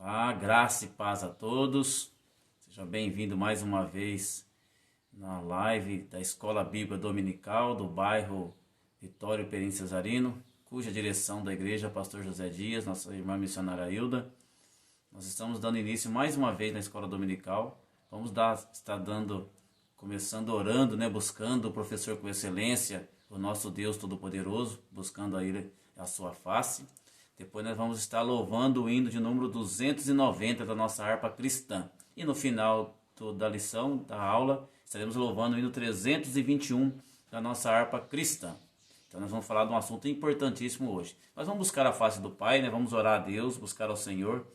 Olá, graça e paz a todos. Seja bem-vindo mais uma vez na live da Escola Bíblica Dominical do bairro Vitório Perim Cesarino, cuja direção da igreja é o pastor José Dias, nossa irmã missionária Hilda. Nós estamos dando início mais uma vez na Escola Dominical. Começando orando, buscando o professor com excelência, o nosso Deus Todo-Poderoso, buscando a Ele a sua face. Depois nós vamos estar louvando o hino de número 290 da nossa harpa cristã. E no final da lição, da aula, estaremos louvando o hino 321 da nossa harpa cristã. Então nós vamos falar de um assunto importantíssimo hoje. Nós vamos buscar a face do Pai, vamos orar a Deus, buscar ao Senhor,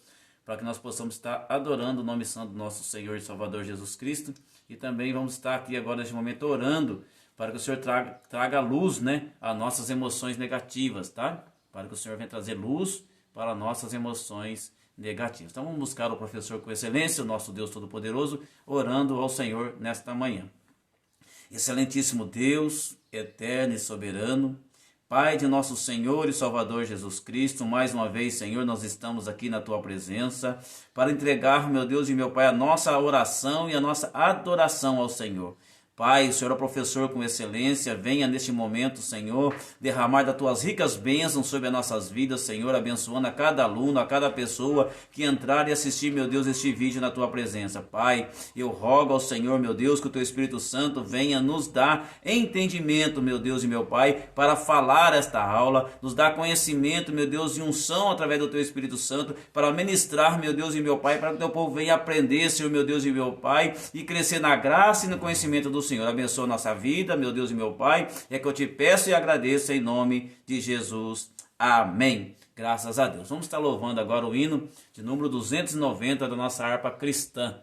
para que nós possamos estar adorando o nome santo do nosso Senhor e Salvador Jesus Cristo. E também vamos estar aqui agora neste momento orando para que o Senhor traga luz, a nossas emoções negativas, tá? Para que o Senhor venha trazer luz para nossas emoções negativas. Então vamos buscar o professor com excelência, o nosso Deus Todo-Poderoso, orando ao Senhor nesta manhã. Excelentíssimo Deus, eterno e soberano, Pai de nosso Senhor e Salvador Jesus Cristo, mais uma vez, Senhor, nós estamos aqui na Tua presença para entregar, meu Deus e meu Pai, a nossa oração e a nossa adoração ao Senhor. Pai, o Senhor é professor com excelência, venha neste momento, Senhor, derramar das Tuas ricas bênçãos sobre as nossas vidas, Senhor, abençoando a cada aluno, a cada pessoa que entrar e assistir, meu Deus, este vídeo na Tua presença. Pai, eu rogo ao Senhor, meu Deus, que o Teu Espírito Santo venha nos dar entendimento, meu Deus e meu Pai, para falar esta aula, nos dar conhecimento, meu Deus, e unção através do Teu Espírito Santo, para ministrar, meu Deus e meu Pai, para que o Teu povo venha aprender, Senhor, meu Deus e meu Pai, e crescer na graça e no conhecimento do Senhor. Abençoa nossa vida, meu Deus e meu Pai, é que eu te peço e agradeço em nome de Jesus. Amém. Graças a Deus. Vamos estar louvando agora o hino de número 290 da nossa harpa cristã.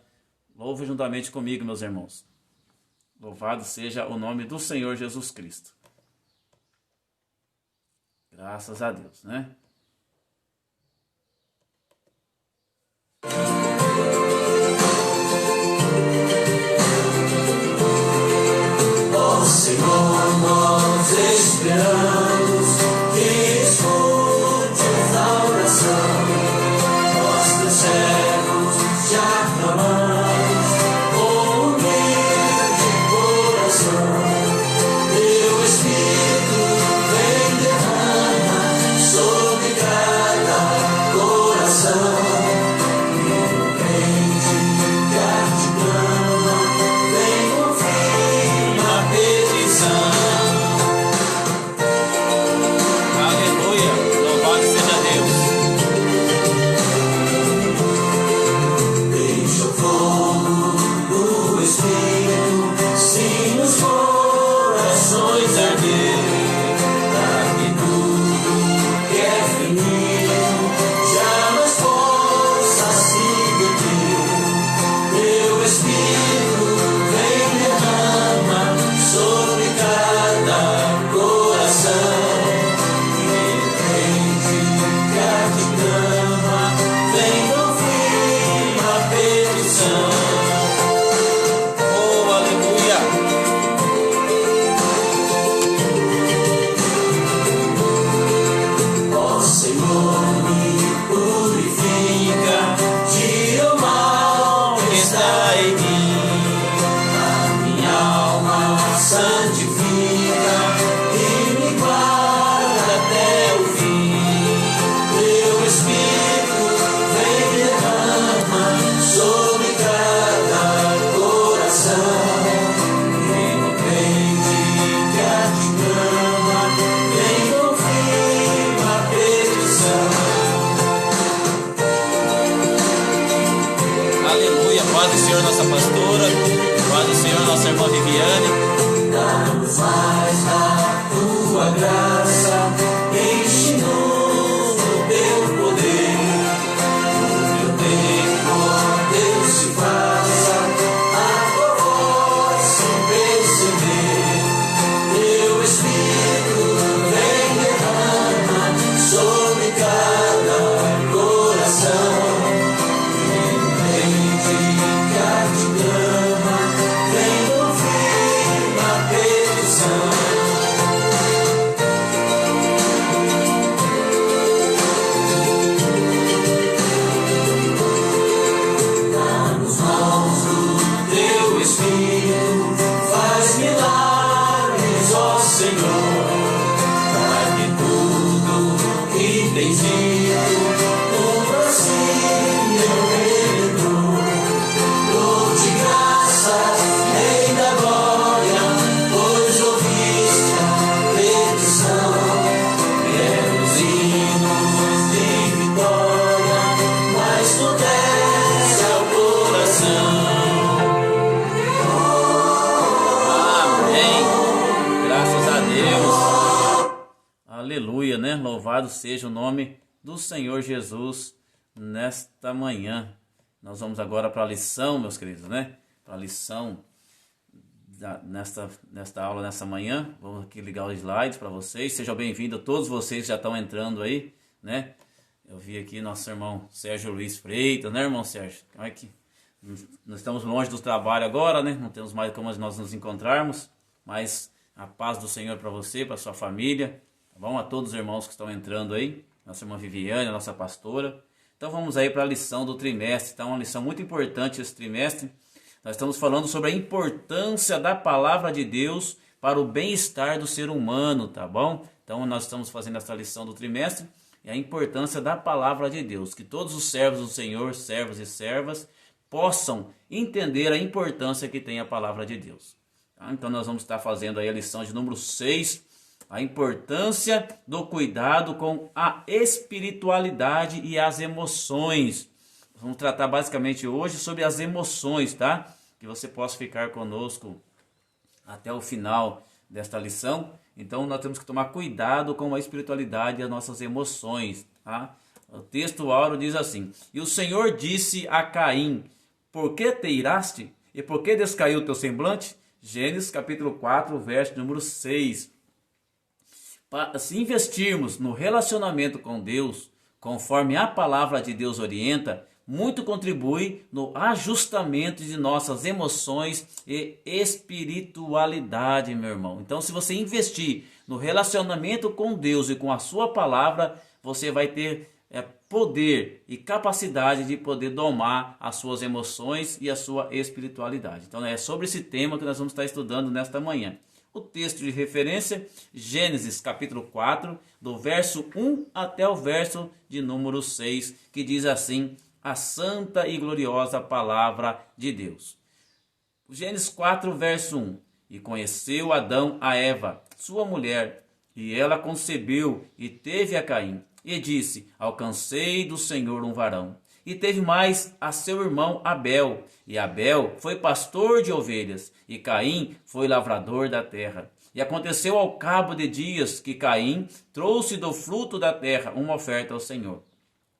Louve juntamente comigo, meus irmãos. Louvado seja o nome do Senhor Jesus Cristo. Graças a Deus, Senhor, nós esperamos que escutes a oração. Nós teus servos já clamamos com humilde coração. Teu Espírito vem derrama sobre cada coração. Paz do Senhor, nossa pastora. Paz do Senhor, nossa irmã Viviane. Dá-nos mais da tua graça, enche-nos do teu poder. O teu tempo, ó Deus, se faça a tua voz sem perceber. Teu Espírito vem derrama sobre cada coração. bendito por assim meu Redentor. Dou-te graças, Rei da glória, pois ouviste a petição. Quero hinos de vitória, mas tu desce ao coração. Amém. Graças a Deus. Aleluia, né? Louvado seja o nome do Senhor Jesus nesta manhã. Nós vamos agora para a lição, meus queridos, né? Para a lição nesta aula, nessa manhã. Vamos aqui ligar os slides para vocês. Sejam bem-vindos, todos vocês que já estão entrando aí, né? Eu vi aqui nosso irmão Sérgio Luiz Freitas, né, irmão Sérgio? Como é que nós estamos longe do trabalho agora, né? Não temos mais como nós nos encontrarmos, mas a paz do Senhor para você, para sua família, tá bom? A todos os irmãos que estão entrando aí, nossa irmã Viviane, a nossa pastora. Então vamos aí para a lição do trimestre. Então uma lição muito importante esse trimestre. Nós estamos falando sobre a importância da palavra de Deus para o bem-estar do ser humano, tá bom? Então nós estamos fazendo essa lição do trimestre e a importância da palavra de Deus. Que todos os servos do Senhor, servos e servas, possam entender a importância que tem a palavra de Deus. Tá? Então nós vamos estar fazendo aí a lição de número 6, a importância do cuidado com a espiritualidade e as emoções. Vamos tratar basicamente hoje sobre as emoções, tá? Que você possa ficar conosco até o final desta lição. Então nós temos que tomar cuidado com a espiritualidade e as nossas emoções, tá? O texto áureo diz assim: E o Senhor disse a Caim: Por que te iraste? E por que descaiu o teu semblante? Gênesis capítulo 4, verso número 6. Se investirmos no relacionamento com Deus, conforme a palavra de Deus orienta, muito contribui no ajustamento de nossas emoções e espiritualidade, meu irmão. Então, se você investir no relacionamento com Deus e com a sua palavra, você vai ter poder e capacidade de poder domar as suas emoções e a sua espiritualidade. Então, é sobre esse tema que nós vamos estar estudando nesta manhã. O texto de referência, Gênesis capítulo 4, do verso 1 até o verso de número 6, que diz assim: a santa e gloriosa palavra de Deus. Gênesis 4, verso 1. E conheceu Adão a Eva, sua mulher, e ela concebeu e teve a Caim. E disse: alcancei do Senhor um varão. E teve mais a seu irmão Abel. E Abel foi pastor de ovelhas, e Caim foi lavrador da terra. E aconteceu ao cabo de dias que Caim trouxe do fruto da terra uma oferta ao Senhor.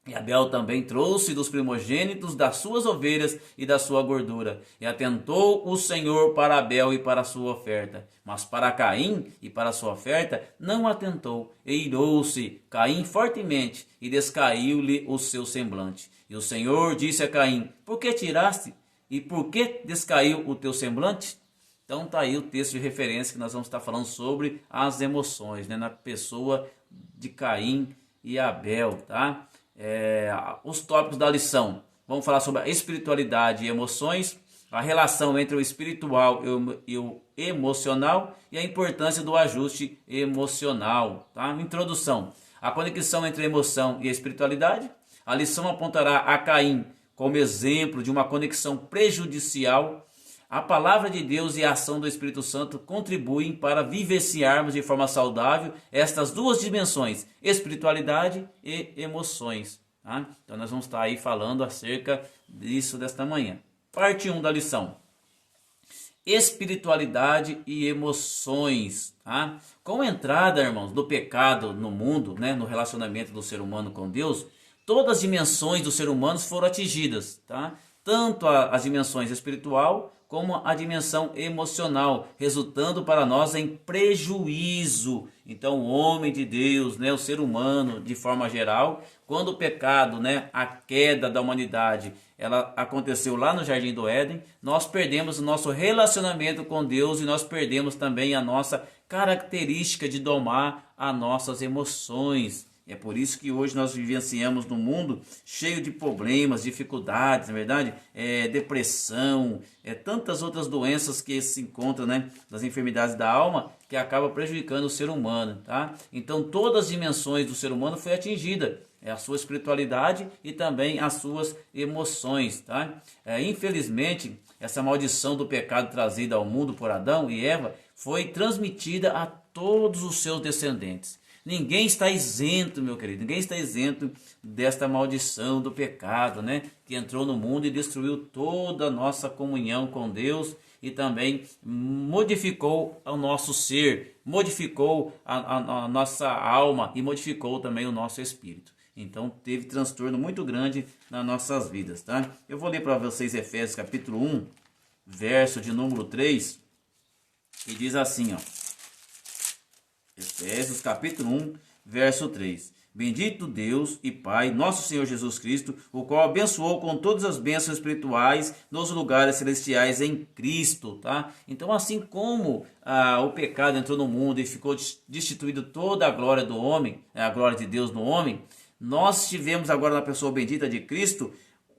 E Abel também trouxe dos primogênitos das suas ovelhas e da sua gordura. E atentou o Senhor para Abel e para a sua oferta. Mas para Caim e para a sua oferta não atentou. E irou-se Caim fortemente, e descaiu-lhe o seu semblante. E o Senhor disse a Caim: por que tiraste? E por que descaiu o teu semblante? Então está aí o texto de referência que nós vamos estar falando sobre as emoções, né, na pessoa de Caim e Abel, tá? Os tópicos da lição: vamos falar sobre a espiritualidade e emoções, a relação entre o espiritual e o emocional e a importância do ajuste emocional, tá? Introdução: a conexão entre a emoção e a espiritualidade. A lição apontará a Caim como exemplo de uma conexão prejudicial. A palavra de Deus e a ação do Espírito Santo contribuem para vivenciarmos de forma saudável estas duas dimensões, espiritualidade e emoções. Tá? Então nós vamos estar aí falando acerca disso desta manhã. Parte 1 da lição: espiritualidade e emoções. Tá? Com a entrada, irmãos, do pecado no mundo, né, no relacionamento do ser humano com Deus, todas as dimensões do ser humano foram atingidas, tá? Tanto as dimensões espiritual como a dimensão emocional, resultando para nós em prejuízo. Então o homem de Deus, né, o ser humano de forma geral, quando o pecado, né, a queda da humanidade, ela aconteceu lá no Jardim do Éden, nós perdemos o nosso relacionamento com Deus e nós perdemos também a nossa característica de domar as nossas emoções. É por isso que hoje nós vivenciamos num mundo cheio de problemas, dificuldades, na verdade, depressão, tantas outras doenças que se encontram, né, das enfermidades da alma, que acaba prejudicando o ser humano, tá? Então todas as dimensões do ser humano foi atingida, a sua espiritualidade e também as suas emoções, tá? Infelizmente, essa maldição do pecado trazida ao mundo por Adão e Eva foi transmitida a todos os seus descendentes. Ninguém está isento, meu querido, ninguém está isento desta maldição do pecado, né? Que entrou no mundo e destruiu toda a nossa comunhão com Deus e também modificou o nosso ser, modificou a nossa alma e modificou também o nosso espírito. Então teve transtorno muito grande nas nossas vidas, tá? Eu vou ler para vocês Efésios capítulo 1, verso de número 3, que diz assim, ó. Efésios capítulo 1, verso 3. Bendito Deus e Pai, nosso Senhor Jesus Cristo, o qual abençoou com todas as bênçãos espirituais nos lugares celestiais em Cristo, tá? Então, assim como o pecado entrou no mundo e ficou destituído toda a glória do homem, a glória de Deus no homem, nós tivemos agora na pessoa bendita de Cristo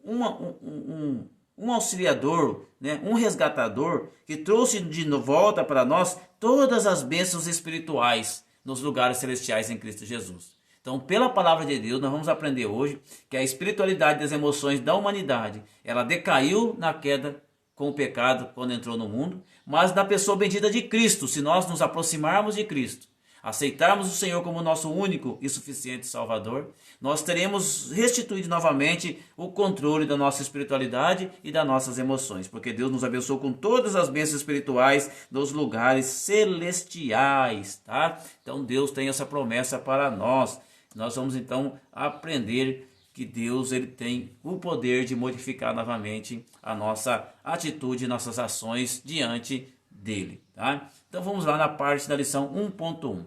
um auxiliador, né, um resgatador, que trouxe de volta para nós todas as bênçãos espirituais nos lugares celestiais em Cristo Jesus. Então, pela palavra de Deus, nós vamos aprender hoje que a espiritualidade das emoções da humanidade, ela decaiu na queda com o pecado quando entrou no mundo, mas na pessoa bendita de Cristo, se nós nos aproximarmos de Cristo, aceitarmos o Senhor como nosso único e suficiente Salvador, nós teremos restituído novamente o controle da nossa espiritualidade e das nossas emoções, porque Deus nos abençoou com todas as bênçãos espirituais nos lugares celestiais, tá? Então Deus tem essa promessa para nós. Nós vamos então aprender que Deus ele tem o poder de modificar novamente a nossa atitude, nossas ações diante dele, tá? Então vamos lá na parte da lição 1.1.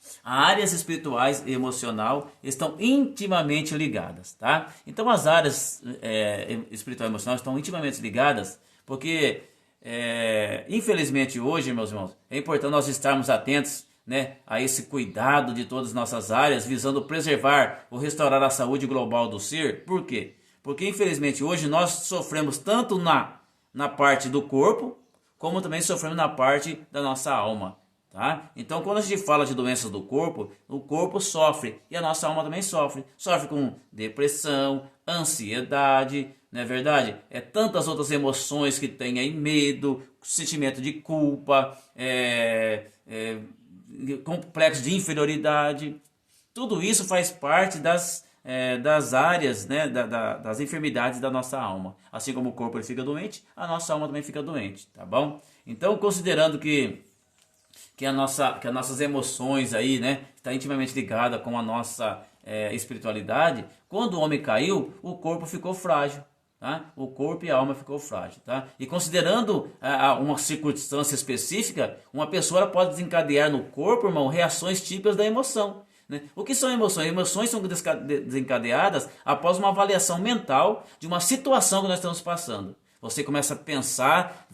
As áreas espirituais e emocional estão intimamente ligadas, tá? Então as áreas espiritual e emocional estão intimamente ligadas porque, infelizmente hoje, meus irmãos, é importante nós estarmos atentos, né, a esse cuidado de todas as nossas áreas, visando preservar ou restaurar a saúde global do ser. Por quê? Porque infelizmente hoje nós sofremos tanto na parte do corpo, como também sofremos na parte da nossa alma. Tá? Então, quando a gente fala de doenças do corpo, o corpo sofre e a nossa alma também sofre. Sofre com depressão, ansiedade, não é verdade? Tantas outras emoções que tem aí, medo, sentimento de culpa, complexo de inferioridade. Tudo isso faz parte das áreas, né, das enfermidades da nossa alma. Assim como o corpo ele fica doente, a nossa alma também fica doente, tá bom? Então, considerando que as nossas emoções aí, né, está intimamente ligada com a nossa espiritualidade, quando o homem caiu, o corpo ficou frágil, tá? O corpo e a alma ficou frágil, tá? E considerando uma circunstância específica, uma pessoa pode desencadear no corpo, irmão, reações típicas da emoção. O que são emoções? Emoções são desencadeadas após uma avaliação mental de uma situação que nós estamos passando. Você começa a pensar,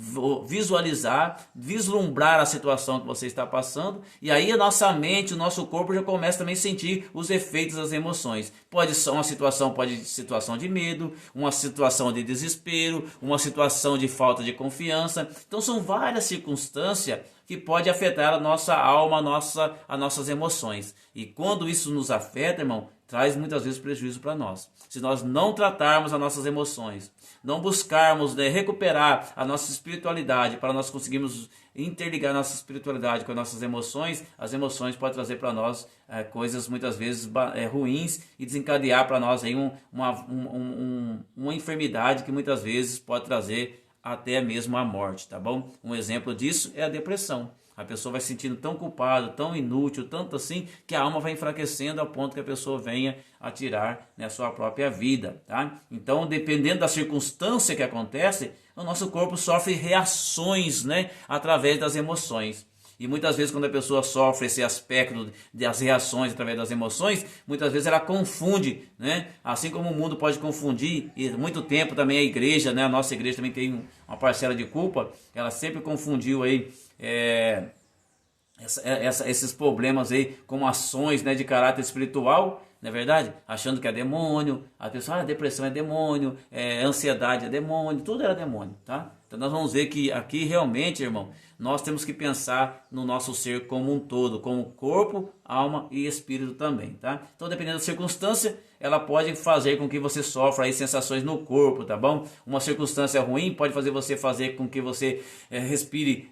visualizar, vislumbrar a situação que você está passando, e aí a nossa mente, o nosso corpo já começa também a sentir os efeitos das emoções. Pode ser situação de medo, uma situação de desespero, uma situação de falta de confiança. Então são várias circunstâncias que podem afetar a nossa alma, as nossas emoções. E quando isso nos afeta, irmão, traz muitas vezes prejuízo para nós. Se nós não tratarmos as nossas emoções, não buscarmos, né, recuperar a nossa espiritualidade para nós conseguirmos interligar nossa espiritualidade com as nossas emoções, as emoções podem trazer para nós coisas muitas vezes ruins e desencadear para nós aí uma enfermidade que muitas vezes pode trazer até mesmo a morte, tá bom? Um exemplo disso é a depressão. A pessoa vai se sentindo tão culpada, tão inútil, tanto assim, que a alma vai enfraquecendo ao ponto que a pessoa venha a tirar, né, a sua própria vida, tá? Então, dependendo da circunstância que acontece, o nosso corpo sofre reações, né, através das emoções. E muitas vezes quando a pessoa sofre esse aspecto das reações através das emoções, muitas vezes ela confunde, né? Assim como o mundo pode confundir, e muito tempo também a igreja, né? A nossa igreja também tem uma parcela de culpa, ela sempre confundiu aí esses problemas aí como ações, né, de caráter espiritual, não é verdade? Achando que é demônio, a pessoa, depressão é demônio, ansiedade é demônio, tudo era demônio, tá? Então nós vamos ver que aqui realmente, irmão, nós temos que pensar no nosso ser como um todo, como corpo, alma e espírito também, tá? Então dependendo da circunstância, ela pode fazer com que você sofra aí sensações no corpo, tá bom? Uma circunstância ruim pode fazer com que você respire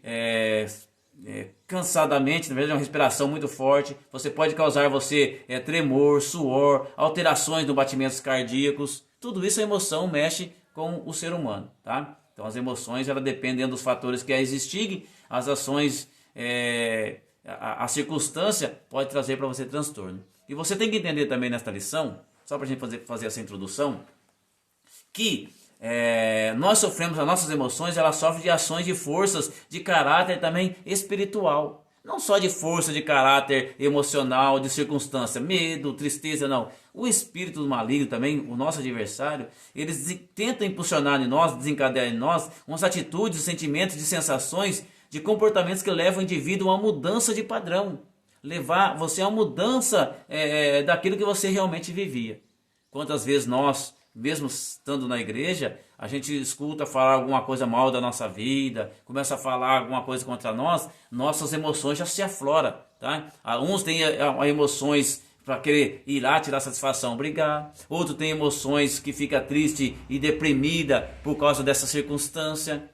cansadamente, na verdade uma respiração muito forte. Você pode causar você tremor, suor, alterações nos batimentos cardíacos. Tudo isso a emoção mexe com o ser humano, tá? Então as emoções, ela dependem dos fatores que as instiguem, as ações, a circunstância pode trazer para você transtorno. E você tem que entender também nesta lição, só para a gente fazer essa introdução, que nós sofremos, as nossas emoções, elas sofrem de ações de forças de caráter também espiritual. Não só de força de caráter emocional, de circunstância, medo, tristeza, não. O espírito do maligno também, o nosso adversário, eles tentam impulsionar em nós, desencadear em nós, umas atitudes, sentimentos, de sensações, de comportamentos que levam o indivíduo a uma mudança de padrão. Levar você a uma mudança daquilo que você realmente vivia. Quantas vezes nós, mesmo estando na igreja, a gente escuta falar alguma coisa mal da nossa vida, começa a falar alguma coisa contra nós, nossas emoções já se afloram, tá? Uns têm emoções para querer ir lá tirar satisfação, brigar. Outro tem emoções que fica triste e deprimida por causa dessa circunstância.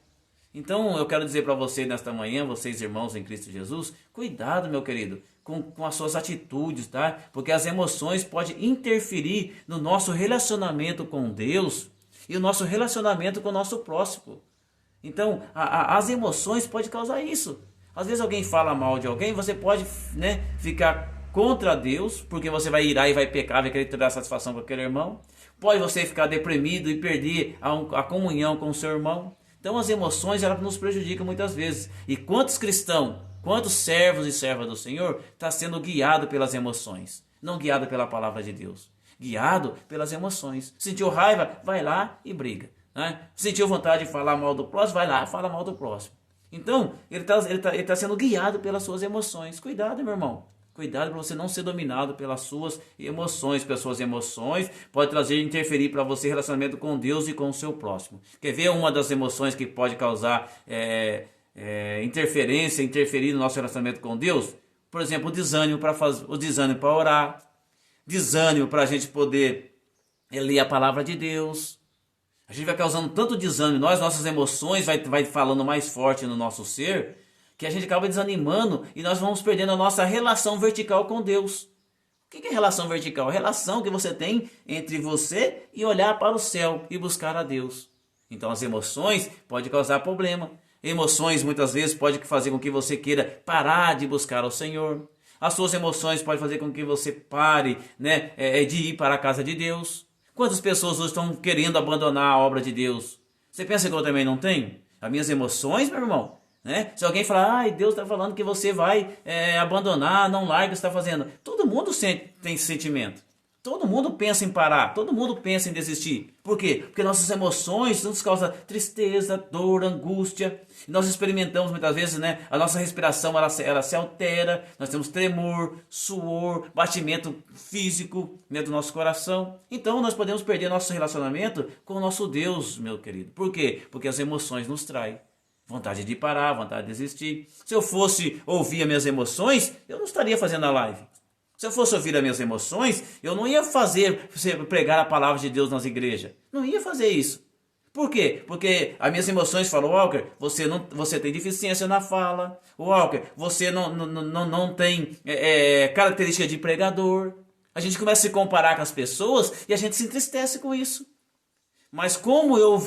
Então eu quero dizer para você nesta manhã, vocês irmãos em Cristo Jesus, cuidado, meu querido, com as suas atitudes, tá? Porque as emoções podem interferir no nosso relacionamento com Deus e o nosso relacionamento com o nosso próximo. Então as emoções podem causar isso. Às vezes alguém fala mal de alguém, você pode, né, ficar contra Deus, porque você vai irar e vai pecar, vai querer ter satisfação com aquele irmão. Pode você ficar deprimido e perder a comunhão com o seu irmão. Então as emoções, elas nos prejudicam muitas vezes. E quantos cristãos, quantos servos e servas do Senhor está sendo guiado pelas emoções, não guiado pela palavra de Deus, guiado pelas emoções. Sentiu raiva, vai lá e briga, né? Sentiu vontade de falar mal do próximo, vai lá e fala mal do próximo. Então ele tá sendo guiado pelas suas emoções. Cuidado, meu irmão. Cuidado para você não ser dominado pelas suas emoções, porque as suas emoções pode trazer interferir para você relacionamento com Deus e com o seu próximo. Quer ver uma das emoções que pode causar interferir no nosso relacionamento com Deus? Por exemplo, o desânimo para orar, desânimo para a gente poder ler a palavra de Deus. A gente vai causando tanto desânimo, nossas emoções vai falando mais forte no nosso ser, que a gente acaba desanimando e nós vamos perdendo a nossa relação vertical com Deus. O que é relação vertical? A relação que você tem entre você e olhar para o céu e buscar a Deus. Então as emoções podem causar problema. Emoções muitas vezes podem fazer com que você queira parar de buscar ao Senhor. As suas emoções podem fazer com que você pare, né, de ir para a casa de Deus. Quantas pessoas hoje estão querendo abandonar a obra de Deus? Você pensa que eu também não tenho? As minhas emoções, meu irmão? Né? Se alguém falar, Deus está falando que você vai abandonar, não larga o que você está fazendo. Todo mundo tem esse sentimento. Todo mundo pensa em parar, todo mundo pensa em desistir. Por quê? Porque nossas emoções nos causam tristeza, dor, angústia. E nós experimentamos muitas vezes, né? A nossa respiração ela se altera, nós temos tremor, suor, batimento físico, né, do nosso coração. Então nós podemos perder nosso relacionamento com o nosso Deus, meu querido. Por quê? Porque as emoções nos traem. Vontade de parar, vontade de desistir. Se eu fosse ouvir as minhas emoções, eu não estaria fazendo a live. Se eu fosse ouvir as minhas emoções, eu não ia pregar a palavra de Deus nas igrejas. Não ia fazer isso. Por quê? Porque as minhas emoções falam, Walker, você tem deficiência na fala. Walker, você não tem característica de pregador. A gente começa a se comparar com as pessoas e a gente se entristece com isso. Mas como não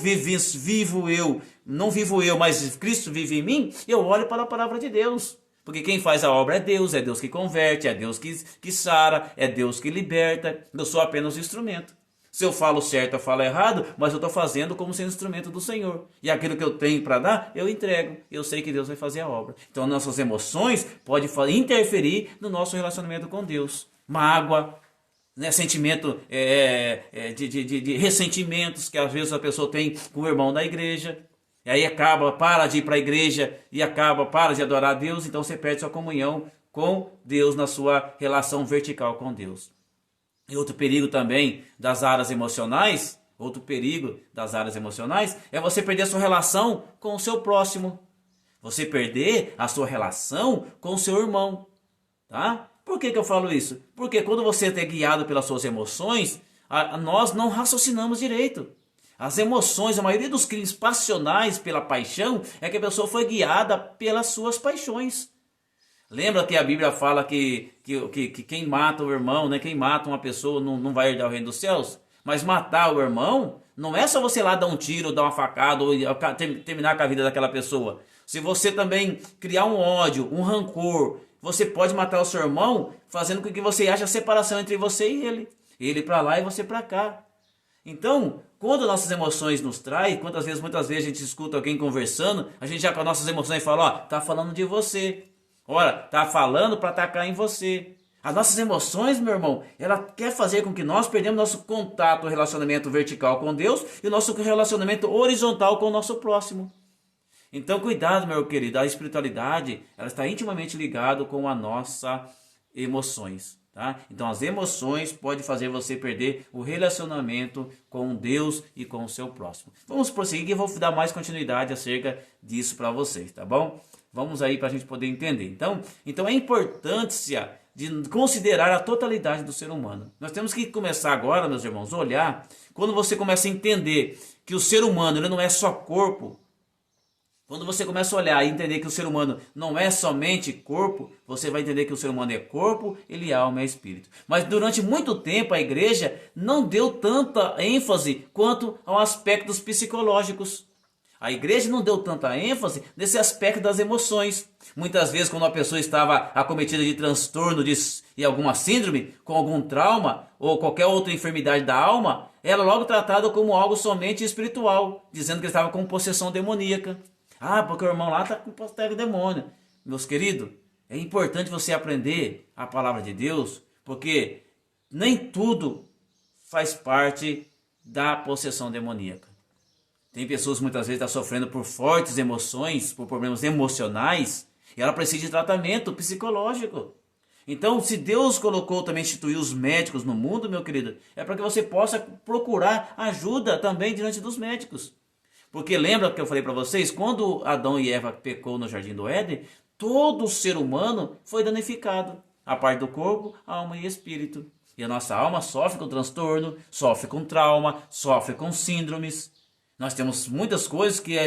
vivo eu, mas Cristo vive em mim, eu olho para a palavra de Deus. Porque quem faz a obra é Deus que converte, é Deus que sara, é Deus que liberta. Eu sou apenas um instrumento. Se eu falo certo, eu falo errado, mas eu estou fazendo como sendo instrumento do Senhor. E aquilo que eu tenho para dar, eu entrego. Eu sei que Deus vai fazer a obra. Então nossas emoções podem interferir no nosso relacionamento com Deus. Mágoa, né, sentimento de ressentimentos que às vezes a pessoa tem com o irmão da igreja. E aí acaba, para de ir para a igreja e para de adorar a Deus, então você perde sua comunhão com Deus na sua relação vertical com Deus. E outro perigo também das áreas emocionais, é você perder a sua relação com o seu próximo. Você perder a sua relação com o seu irmão, tá? Por que eu falo isso? Porque quando você é guiado pelas suas emoções, nós não raciocinamos direito. As emoções, a maioria dos crimes passionais pela paixão, é que a pessoa foi guiada pelas suas paixões. Lembra que a Bíblia fala que quem mata o irmão, né, quem mata uma pessoa não vai herdar o reino dos céus? Mas matar o irmão não é só você lá dar um tiro, dar uma facada ou terminar com a vida daquela pessoa. Se você também criar um ódio, um rancor, você pode matar o seu irmão fazendo com que você ache a separação entre você e ele. Ele para lá e você para cá. Então, quando nossas emoções nos traem, muitas vezes a gente escuta alguém conversando, a gente já com as nossas emoções fala, ó, tá falando de você. Ora, tá falando para atacar em você. As nossas emoções, meu irmão, ela quer fazer com que nós perdemos nosso contato, relacionamento vertical com Deus e o nosso relacionamento horizontal com o nosso próximo. Então, cuidado, meu querido, a espiritualidade, ela está intimamente ligada com as nossas emoções. Tá? Então as emoções podem fazer você perder o relacionamento com Deus e com o seu próximo. Vamos prosseguir que eu vou dar mais continuidade acerca disso para vocês, tá bom? Vamos aí para a gente poder entender. Então a importância de considerar a totalidade do ser humano. Nós temos que começar agora, meus irmãos, olhar, quando você começa a entender que o ser humano ele não é só corpo. Quando você começa a olhar e entender que o ser humano não é somente corpo, você vai entender que o ser humano é corpo, ele é alma e espírito. Mas durante muito tempo a igreja não deu tanta ênfase quanto aos aspectos psicológicos. A igreja não deu tanta ênfase nesse aspecto das emoções. Muitas vezes quando a pessoa estava acometida de transtorno e alguma síndrome, com algum trauma ou qualquer outra enfermidade da alma, era logo tratada como algo somente espiritual, dizendo que ele estava com possessão demoníaca. Ah, porque o irmão lá está com possessão demônio. Meus queridos, é importante você aprender a palavra de Deus, porque nem tudo faz parte da possessão demoníaca. Tem pessoas que muitas vezes estão sofrendo por fortes emoções, por problemas emocionais, e ela precisa de tratamento psicológico. Então, se Deus colocou também, instituiu os médicos no mundo, meu querido, é para que você possa procurar ajuda também diante dos médicos. Porque lembra que eu falei para vocês, quando Adão e Eva pecou no Jardim do Éden, todo ser humano foi danificado. A parte do corpo, alma e espírito. E a nossa alma sofre com transtorno, sofre com trauma, sofre com síndromes. Nós temos muitas coisas que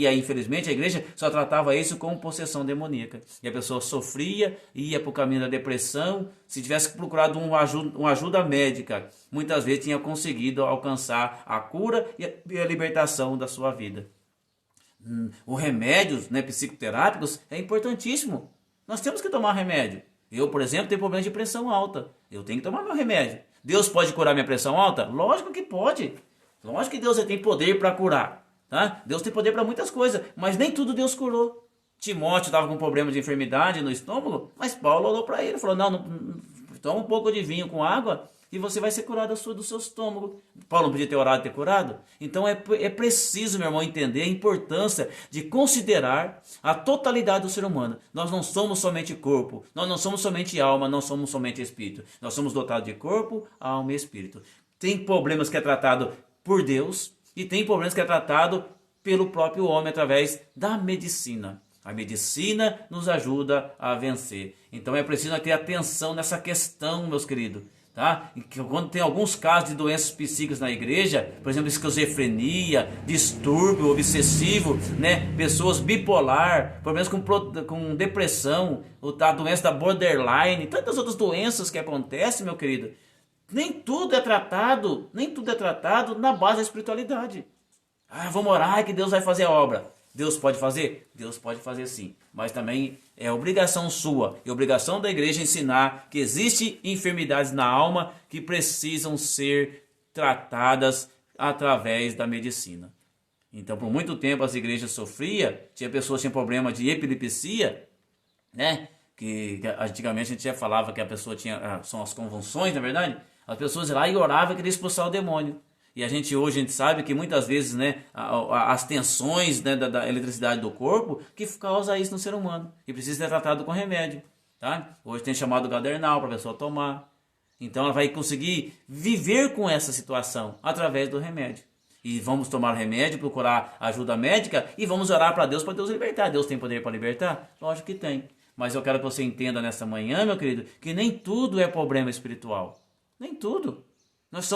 infelizmente a igreja só tratava isso como possessão demoníaca. E a pessoa sofria, ia para o caminho da depressão. Se tivesse procurado uma ajuda médica, muitas vezes tinha conseguido alcançar a cura e a libertação da sua vida. Os remédios, né, psicoterápicos é importantíssimo. Nós temos que tomar remédio. Eu, por exemplo, tenho problema de pressão alta. Eu tenho que tomar meu remédio. Deus pode curar minha pressão alta? Lógico que pode. Lógico que Deus tem poder para curar, tá? Deus tem poder para muitas coisas, mas nem tudo Deus curou. Timóteo estava com problema de enfermidade no estômago, mas Paulo olhou para ele e falou, não, toma um pouco de vinho com água e você vai ser curado do seu estômago. Paulo não podia ter orado e ter curado? Então é preciso, meu irmão, entender a importância de considerar a totalidade do ser humano. Nós não somos somente corpo, nós não somos somente alma, não somos somente espírito. Nós somos dotados de corpo, alma e espírito. Tem problemas que é tratado por Deus e tem problemas que é tratado pelo próprio homem através da medicina. A medicina nos ajuda a vencer. Então é preciso ter atenção nessa questão, meus queridos. Tá? Quando tem alguns casos de doenças psíquicas na igreja, por exemplo, esquizofrenia, distúrbio obsessivo, né? Pessoas bipolar, problemas com depressão, a doença da borderline, tantas outras doenças que acontecem, meu querido. Nem tudo é tratado na base da espiritualidade. Ah, vamos orar que Deus vai fazer a obra. Deus pode fazer? Deus pode fazer sim. Mas também é obrigação sua e obrigação da igreja ensinar que existem enfermidades na alma que precisam ser tratadas através da medicina. Então, por muito tempo as igrejas sofriam, pessoas que tinham problema de epilepsia, né? Que antigamente a gente já falava que a pessoa tinha, são as convulsões, na verdade. As pessoas iam lá e oravam e queriam expulsar o demônio. E a gente hoje sabe que muitas vezes, né, as tensões, né, da eletricidade do corpo que causa isso no ser humano e precisa ser tratado com remédio, tá? Hoje tem chamado Gadernal para a pessoa tomar. Então ela vai conseguir viver com essa situação através do remédio. E vamos tomar remédio, procurar ajuda médica e vamos orar para Deus libertar. Deus tem poder para libertar? Lógico que tem. Mas eu quero que você entenda nessa manhã, meu querido, que nem tudo é problema espiritual. Nem tudo. Nós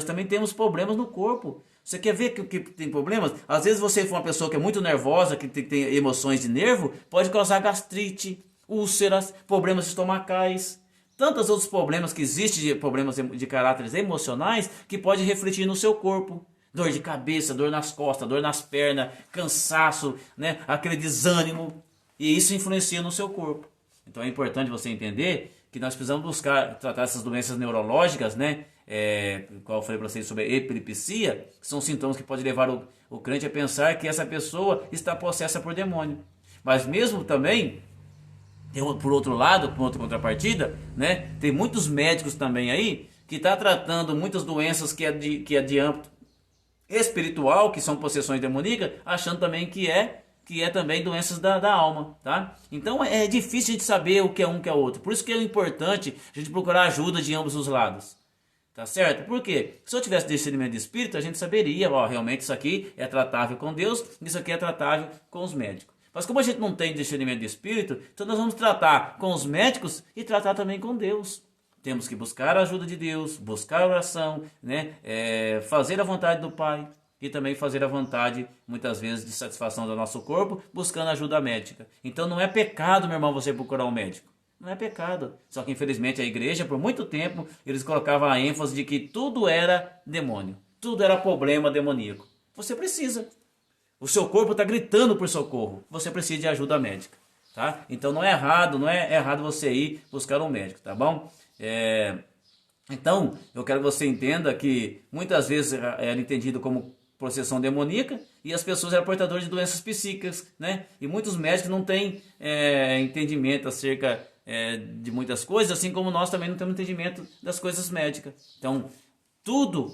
também temos problemas no corpo. Você quer ver que tem problemas? Às vezes você for uma pessoa que é muito nervosa, que tem emoções de nervo, pode causar gastrite, úlceras, problemas estomacais. Tantos outros problemas que existem, problemas de caráteres emocionais, que pode refletir no seu corpo. Dor de cabeça, dor nas costas, dor nas pernas, cansaço, né? Aquele desânimo. E isso influencia no seu corpo. Então é importante você entender que nós precisamos tratar essas doenças neurológicas, né? Qual eu falei para vocês sobre a epilepsia, que são sintomas que podem levar o crente a pensar que essa pessoa está possessa por demônio. Mas mesmo também, por outro lado, por outra contrapartida, né? Tem muitos médicos também aí que estão tratando muitas doenças que é de âmbito espiritual, que são possessões demoníacas, achando também que é também doenças da alma, tá? Então é difícil a gente saber o que é um que é outro. Por isso que é importante a gente procurar ajuda de ambos os lados. Tá certo? Por quê? Se eu tivesse discernimento de espírito, a gente saberia, realmente isso aqui é tratável com Deus, isso aqui é tratável com os médicos. Mas como a gente não tem discernimento de espírito, então nós vamos tratar com os médicos e tratar também com Deus. Temos que buscar a ajuda de Deus, buscar a oração, né? Fazer a vontade do Pai. E também fazer a vontade, muitas vezes, de satisfação do nosso corpo, buscando ajuda médica. Então não é pecado, meu irmão, você procurar um médico. Não é pecado. Só que infelizmente a igreja, por muito tempo, eles colocavam a ênfase de que tudo era demônio. Tudo era problema demoníaco. Você precisa. O seu corpo está gritando por socorro. Você precisa de ajuda médica. Tá? Então não é errado você ir buscar um médico, tá bom? Então, eu quero que você entenda que muitas vezes era entendido como possessão demoníaca e as pessoas eram portadoras de doenças psíquicas, né? E muitos médicos não têm entendimento acerca de muitas coisas, assim como nós também não temos entendimento das coisas médicas. Então, tudo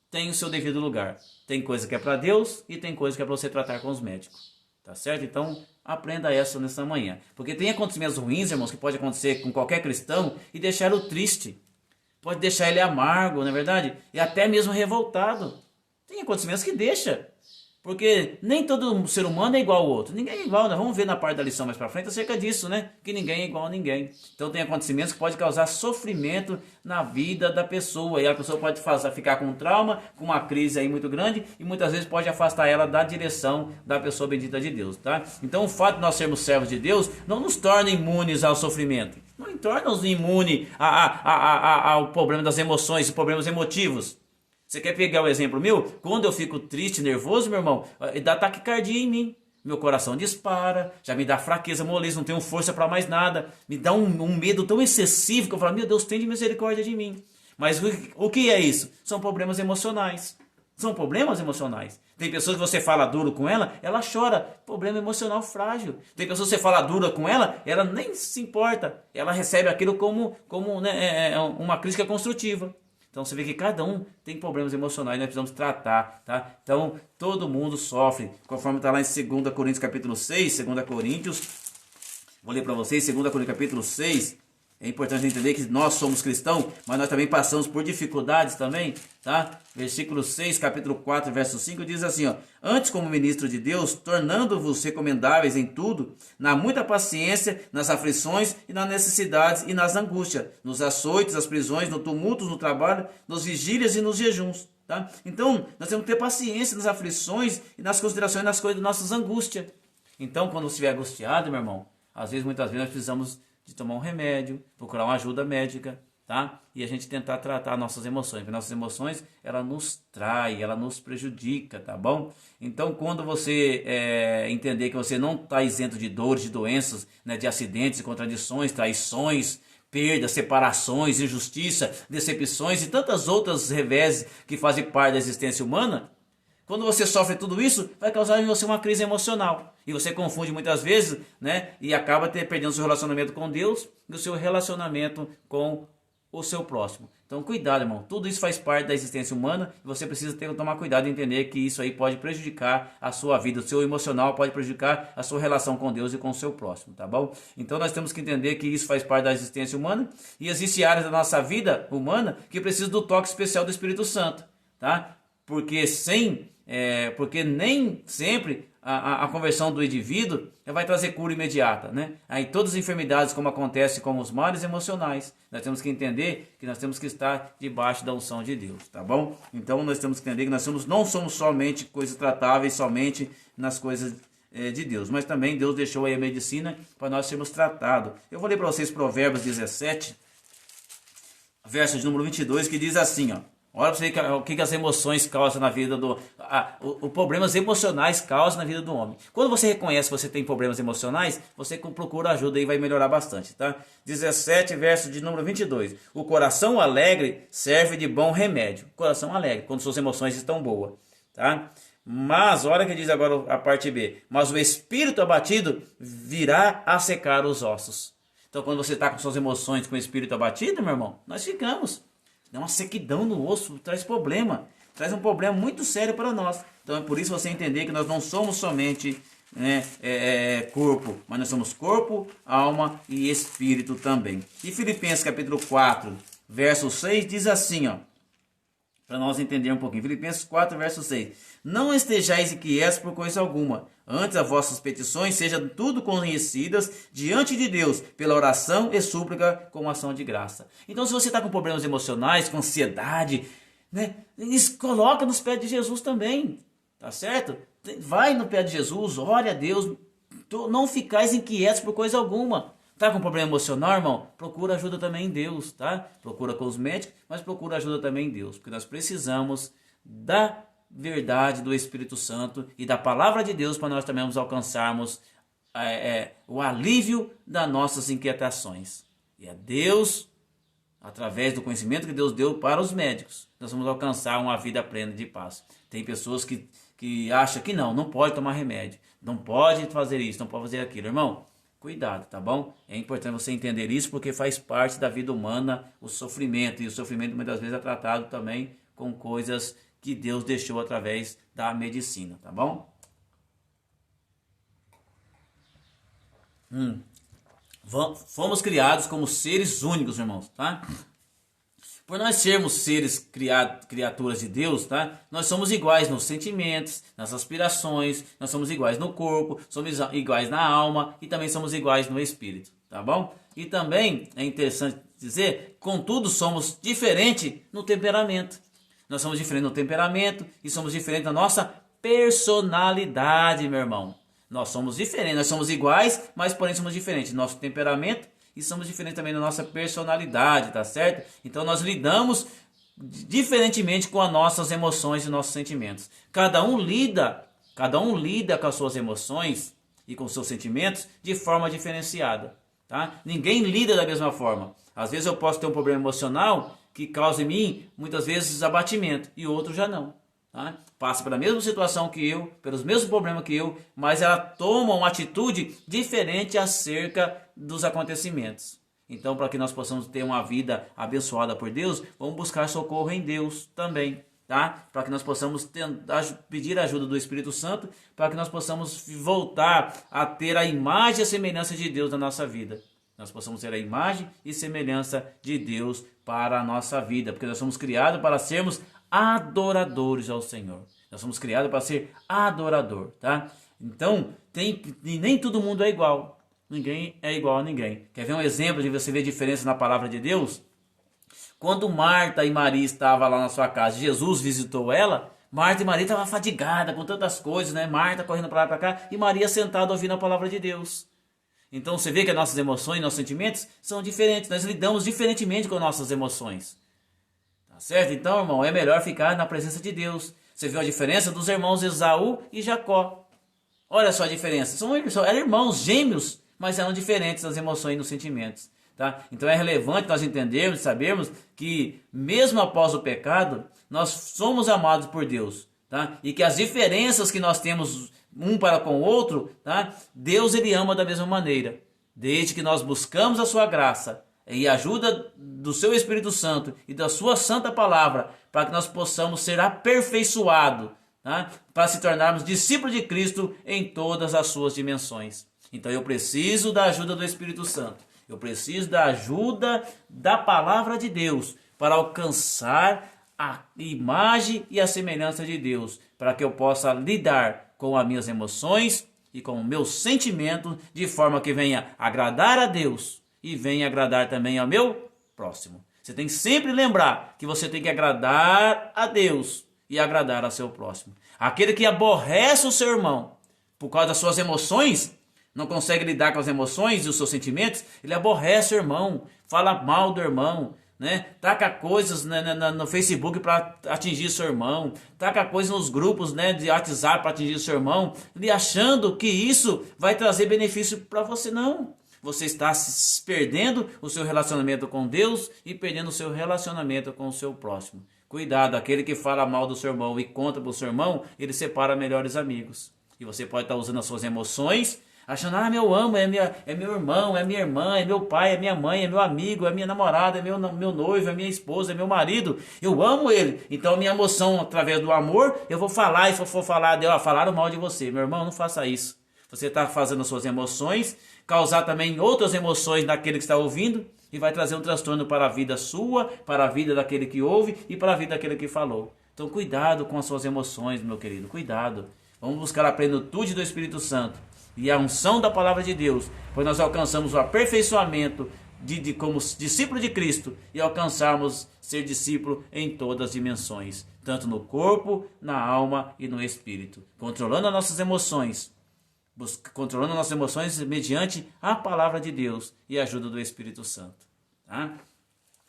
tem o seu devido lugar. Tem coisa que é para Deus e tem coisa que é para você tratar com os médicos. Tá certo? Então, aprenda essa nessa manhã. Porque tem acontecimentos ruins, irmãos, que pode acontecer com qualquer cristão e deixá-lo triste. Pode deixar ele amargo, não é verdade? E até mesmo revoltado. Tem acontecimentos que deixa. Porque nem todo ser humano é igual ao outro. Ninguém é igual, né? Vamos ver na parte da lição mais pra frente acerca disso, né? Que ninguém é igual a ninguém. Então tem acontecimentos que podem causar sofrimento na vida da pessoa. E a pessoa pode ficar com um trauma, com uma crise aí muito grande. E muitas vezes pode afastar ela da direção da pessoa bendita de Deus, tá? Então o fato de nós sermos servos de Deus não nos torna imunes ao sofrimento. Não torna-nos imunes ao problema das emoções e problemas emotivos. Você quer pegar o exemplo meu? Quando eu fico triste, nervoso, meu irmão, dá taquicardia em mim. Meu coração dispara, já me dá fraqueza, moleza, não tenho força para mais nada. Me dá um medo tão excessivo que eu falo, meu Deus, tem de misericórdia de mim. Mas o que é isso? São problemas emocionais. São problemas emocionais. Tem pessoas que você fala duro com ela, ela chora. Problema emocional frágil. Tem pessoas que você fala duro com ela, ela nem se importa. Ela recebe aquilo como uma crítica construtiva. Então você vê que cada um tem problemas emocionais, nós precisamos tratar, tá? Então todo mundo sofre, conforme está lá em 2 Coríntios capítulo 6, 2 Coríntios, vou ler para vocês, 2 Coríntios capítulo 6, é importante entender que nós somos cristãos, mas nós também passamos por dificuldades também, tá? Versículo 6, capítulo 4, verso 5, diz assim, ó: antes como ministro de Deus, tornando-vos recomendáveis em tudo, na muita paciência, nas aflições e nas necessidades e nas angústias, nos açoites, nas prisões, no tumulto, no trabalho, nos vigílias e nos jejuns, tá? Então, nós temos que ter paciência nas aflições e nas considerações, nas coisas das nossas angústias. Então, quando você estiver angustiado, meu irmão, às vezes, muitas vezes, nós precisamos de tomar um remédio, procurar uma ajuda médica, tá? E a gente tentar tratar nossas emoções, porque nossas emoções, ela nos trai, ela nos prejudica, tá bom? Então, quando você entender que você não está isento de dores, de doenças, né, de acidentes, contradições, traições, perdas, separações, injustiça, decepções e tantas outras reveses que fazem parte da existência humana, quando você sofre tudo isso, vai causar em você uma crise emocional. E você confunde muitas vezes, né? E acaba perdendo o seu relacionamento com Deus e o seu relacionamento com o seu próximo. Então cuidado, irmão, tudo isso faz parte da existência humana e você precisa tomar cuidado e entender que isso aí pode prejudicar a sua vida, o seu emocional pode prejudicar a sua relação com Deus e com o seu próximo, tá bom? Então nós temos que entender que isso faz parte da existência humana e existem áreas da nossa vida humana que precisam do toque especial do Espírito Santo, tá? Porque nem sempre a conversão do indivíduo vai trazer cura imediata, né? Aí todas as enfermidades, como acontece com os males emocionais, nós temos que entender que nós temos que estar debaixo da unção de Deus, tá bom? Então nós temos que entender que não somos somente coisas tratáveis, somente nas coisas de Deus, mas também Deus deixou aí a medicina para nós sermos tratados. Eu vou ler para vocês Provérbios 17, verso de número 22, que diz assim, ó. Olha para você o que as emoções causam na vida os problemas emocionais causam na vida do homem. Quando você reconhece que você tem problemas emocionais, você procura ajuda e vai melhorar bastante, tá? 17, verso de número 22. O coração alegre serve de bom remédio. Coração alegre, quando suas emoções estão boas, tá? Mas, olha que diz agora a parte B. Mas o espírito abatido virá a secar os ossos. Então, quando você está com suas emoções, com o espírito abatido, meu irmão, nós ficamos. Dá uma sequidão no osso, traz problema. Traz um problema muito sério para nós. Então é por isso você entender que nós não somos somente corpo, mas nós somos corpo, alma e espírito também. E Filipenses capítulo 4, verso 6 diz assim, ó. Para nós entendermos um pouquinho. Filipenses 4, verso 6. Não estejais inquietos por coisa alguma. Antes as vossas petições sejam tudo conhecidas diante de Deus, pela oração e súplica com ação de graça. Então se você está com problemas emocionais, com ansiedade, né, coloca nos pés de Jesus também. Tá certo? Vai no pé de Jesus, ore a Deus. Não ficais inquietos por coisa alguma. Tá com problema emocional, irmão? Procura ajuda também em Deus, tá? Procura com os médicos, mas procura ajuda também em Deus. Porque nós precisamos da verdade do Espírito Santo e da palavra de Deus para nós também alcançarmos o alívio das nossas inquietações. E é Deus, através do conhecimento que Deus deu para os médicos, nós vamos alcançar uma vida plena de paz. Tem pessoas que acham que não pode tomar remédio, não pode fazer isso, não pode fazer aquilo. Irmão, cuidado, tá bom? É importante você entender isso porque faz parte da vida humana o sofrimento. E o sofrimento muitas vezes é tratado também com coisas que Deus deixou através da medicina, tá bom? Fomos criados como seres únicos, irmãos, tá? Por nós sermos seres criaturas de Deus, tá? Nós somos iguais nos sentimentos, nas aspirações, nós somos iguais no corpo, somos iguais na alma e também somos iguais no espírito, tá bom? E também é interessante dizer, contudo, somos diferentes no temperamento. Nós somos diferentes no temperamento e somos diferentes na nossa personalidade, meu irmão. Nós somos diferentes, nós somos iguais, mas porém somos diferentes. Nosso temperamento e somos diferentes também na nossa personalidade, tá certo? Então nós lidamos diferentemente com as nossas emoções e nossos sentimentos. Cada um lida com as suas emoções e com os seus sentimentos de forma diferenciada, tá? Ninguém lida da mesma forma. Às vezes eu posso ter um problema emocional que causa em mim, muitas vezes, abatimento, e outro já não. Tá? Passa pela mesma situação que eu, pelos mesmos problemas que eu, mas ela toma uma atitude diferente acerca dos acontecimentos. Então, para que nós possamos ter uma vida abençoada por Deus, vamos buscar socorro em Deus também, tá? Para que nós possamos pedir a ajuda do Espírito Santo, para que nós possamos voltar a ter a imagem e a semelhança de Deus na nossa vida. Nós possamos ter a imagem e semelhança de Deus para a nossa vida, porque nós somos criados para sermos adoradores ao Senhor. Nós somos criados para ser adorador, tá? Então, nem todo mundo é igual. Ninguém é igual a ninguém. Quer ver um exemplo de você ver a diferença na palavra de Deus? Quando Marta e Maria estavam lá na sua casa, Jesus visitou ela, Marta e Maria estavam fadigadas com tantas coisas, né? Marta correndo para lá e para cá e Maria sentada ouvindo a palavra de Deus. Então você vê que as nossas emoções, nossos sentimentos são diferentes. Nós lidamos diferentemente com nossas emoções. Tá certo? Então, irmão, é melhor ficar na presença de Deus. Você viu a diferença dos irmãos Esaú e Jacó. Olha só a diferença. Eram irmãos gêmeos, mas eram diferentes nas emoções e nos sentimentos. Tá? Então é relevante nós entendermos, sabermos que mesmo após o pecado, nós somos amados por Deus. Tá? E que as diferenças que nós temos um para com o outro, tá? Deus ele ama da mesma maneira. Desde que nós buscamos a sua graça, e a ajuda do seu Espírito Santo e da sua santa palavra, para que nós possamos ser aperfeiçoados, tá? Para se tornarmos discípulos de Cristo em todas as suas dimensões. Então eu preciso da ajuda do Espírito Santo. Eu preciso da ajuda da palavra de Deus para alcançar a imagem e a semelhança de Deus, para que eu possa lidar com as minhas emoções e com o meu sentimento de forma que venha agradar a Deus e venha agradar também ao meu próximo. Você tem que sempre lembrar que você tem que agradar a Deus e agradar ao seu próximo. Aquele que aborrece o seu irmão por causa das suas emoções, não consegue lidar com as emoções e os seus sentimentos, ele aborrece o irmão, fala mal do irmão, né? Taca coisas no Facebook para atingir seu irmão, taca coisas nos grupos, né, de WhatsApp para atingir seu irmão, e achando que isso vai trazer benefício para você. Não, você está perdendo o seu relacionamento com Deus e perdendo o seu relacionamento com o seu próximo. Cuidado, aquele que fala mal do seu irmão e conta para o seu irmão, ele separa melhores amigos. E você pode estar usando as suas emoções, achando, eu amo, é meu irmão, é minha irmã, é meu pai, é minha mãe, é meu amigo, é minha namorada, é meu noivo, é minha esposa, é meu marido. Eu amo ele. Então a minha emoção, através do amor, eu vou falar, e se eu for falar, falaram mal de você. Meu irmão, não faça isso. Você está fazendo as suas emoções, causar também outras emoções naquele que está ouvindo, e vai trazer um transtorno para a vida sua, para a vida daquele que ouve e para a vida daquele que falou. Então cuidado com as suas emoções, meu querido, cuidado. Vamos buscar a plenitude do Espírito Santo e a unção da palavra de Deus, pois nós alcançamos o aperfeiçoamento como discípulo de Cristo e alcançarmos ser discípulo em todas as dimensões, tanto no corpo, na alma e no espírito, controlando as nossas emoções, mediante a palavra de Deus e a ajuda do Espírito Santo. Tá?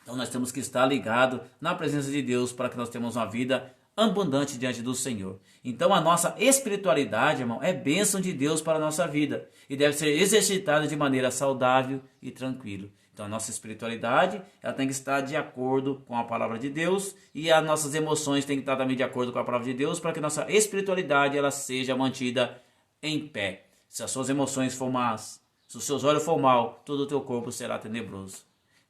Então nós temos que estar ligados na presença de Deus para que nós tenhamos uma vida abundante diante do Senhor. Então a nossa espiritualidade, irmão, é bênção de Deus para a nossa vida e deve ser exercitada de maneira saudável e tranquila. Então a nossa espiritualidade, ela tem que estar de acordo com a palavra de Deus e as nossas emoções têm que estar também de acordo com a palavra de Deus para que a nossa espiritualidade ela seja mantida em pé. Se as suas emoções for más, se os seus olhos for mal, todo o teu corpo será tenebroso.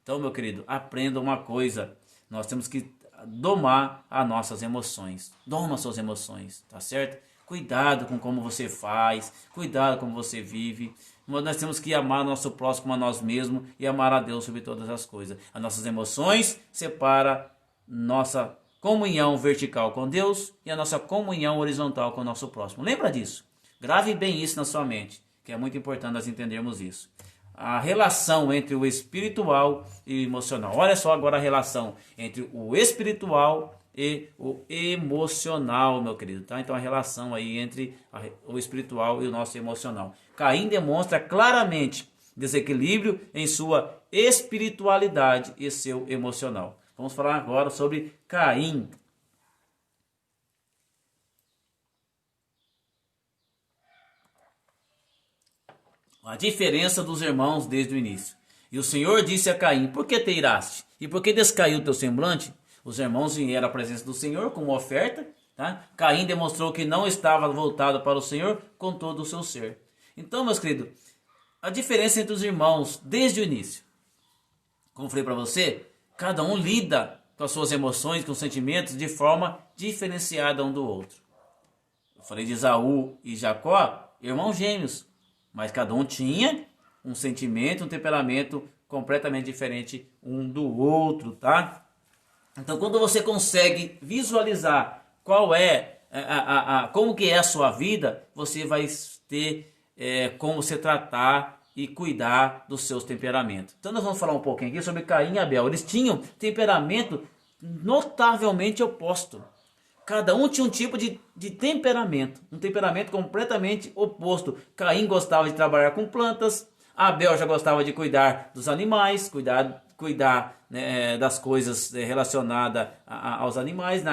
Então, meu querido, aprenda uma coisa, nós temos que domar as nossas emoções. Doma as suas emoções, tá certo? Cuidado com como você faz, cuidado com como você vive. Nós temos que amar o nosso próximo como a nós mesmos e amar a Deus sobre todas as coisas. As nossas emoções separam nossa comunhão vertical com Deus e a nossa comunhão horizontal com o nosso próximo. Lembra disso? Grave bem isso na sua mente, que é muito importante nós entendermos isso. A relação entre o espiritual e o emocional. Olha só agora a relação entre o espiritual e o emocional, meu querido. Tá? Então a relação aí entre o espiritual e o nosso emocional. Caim demonstra claramente desequilíbrio em sua espiritualidade e seu emocional. Vamos falar agora sobre Caim. A diferença dos irmãos desde o início. E o Senhor disse a Caim, por que te iraste? E por que descaiu o teu semblante? Os irmãos vieram à presença do Senhor com uma oferta. Tá? Caim demonstrou que não estava voltado para o Senhor com todo o seu ser. Então, meus queridos, a diferença entre os irmãos desde o início. Como falei para você, cada um lida com as suas emoções, com os sentimentos de forma diferenciada um do outro. Eu falei de Esaú e Jacó, irmãos gêmeos. Mas cada um tinha um sentimento, um temperamento completamente diferente um do outro, tá? Então, quando você consegue visualizar qual é como que é a sua vida, você vai ter como você tratar e cuidar dos seus temperamentos. Então, nós vamos falar um pouquinho aqui sobre Caim e Abel. Eles tinham temperamento notavelmente oposto. Cada um tinha um tipo de temperamento, um temperamento completamente oposto. Caim gostava de trabalhar com plantas, Abel já gostava de cuidar dos animais, cuidar né, das coisas relacionadas aos animais.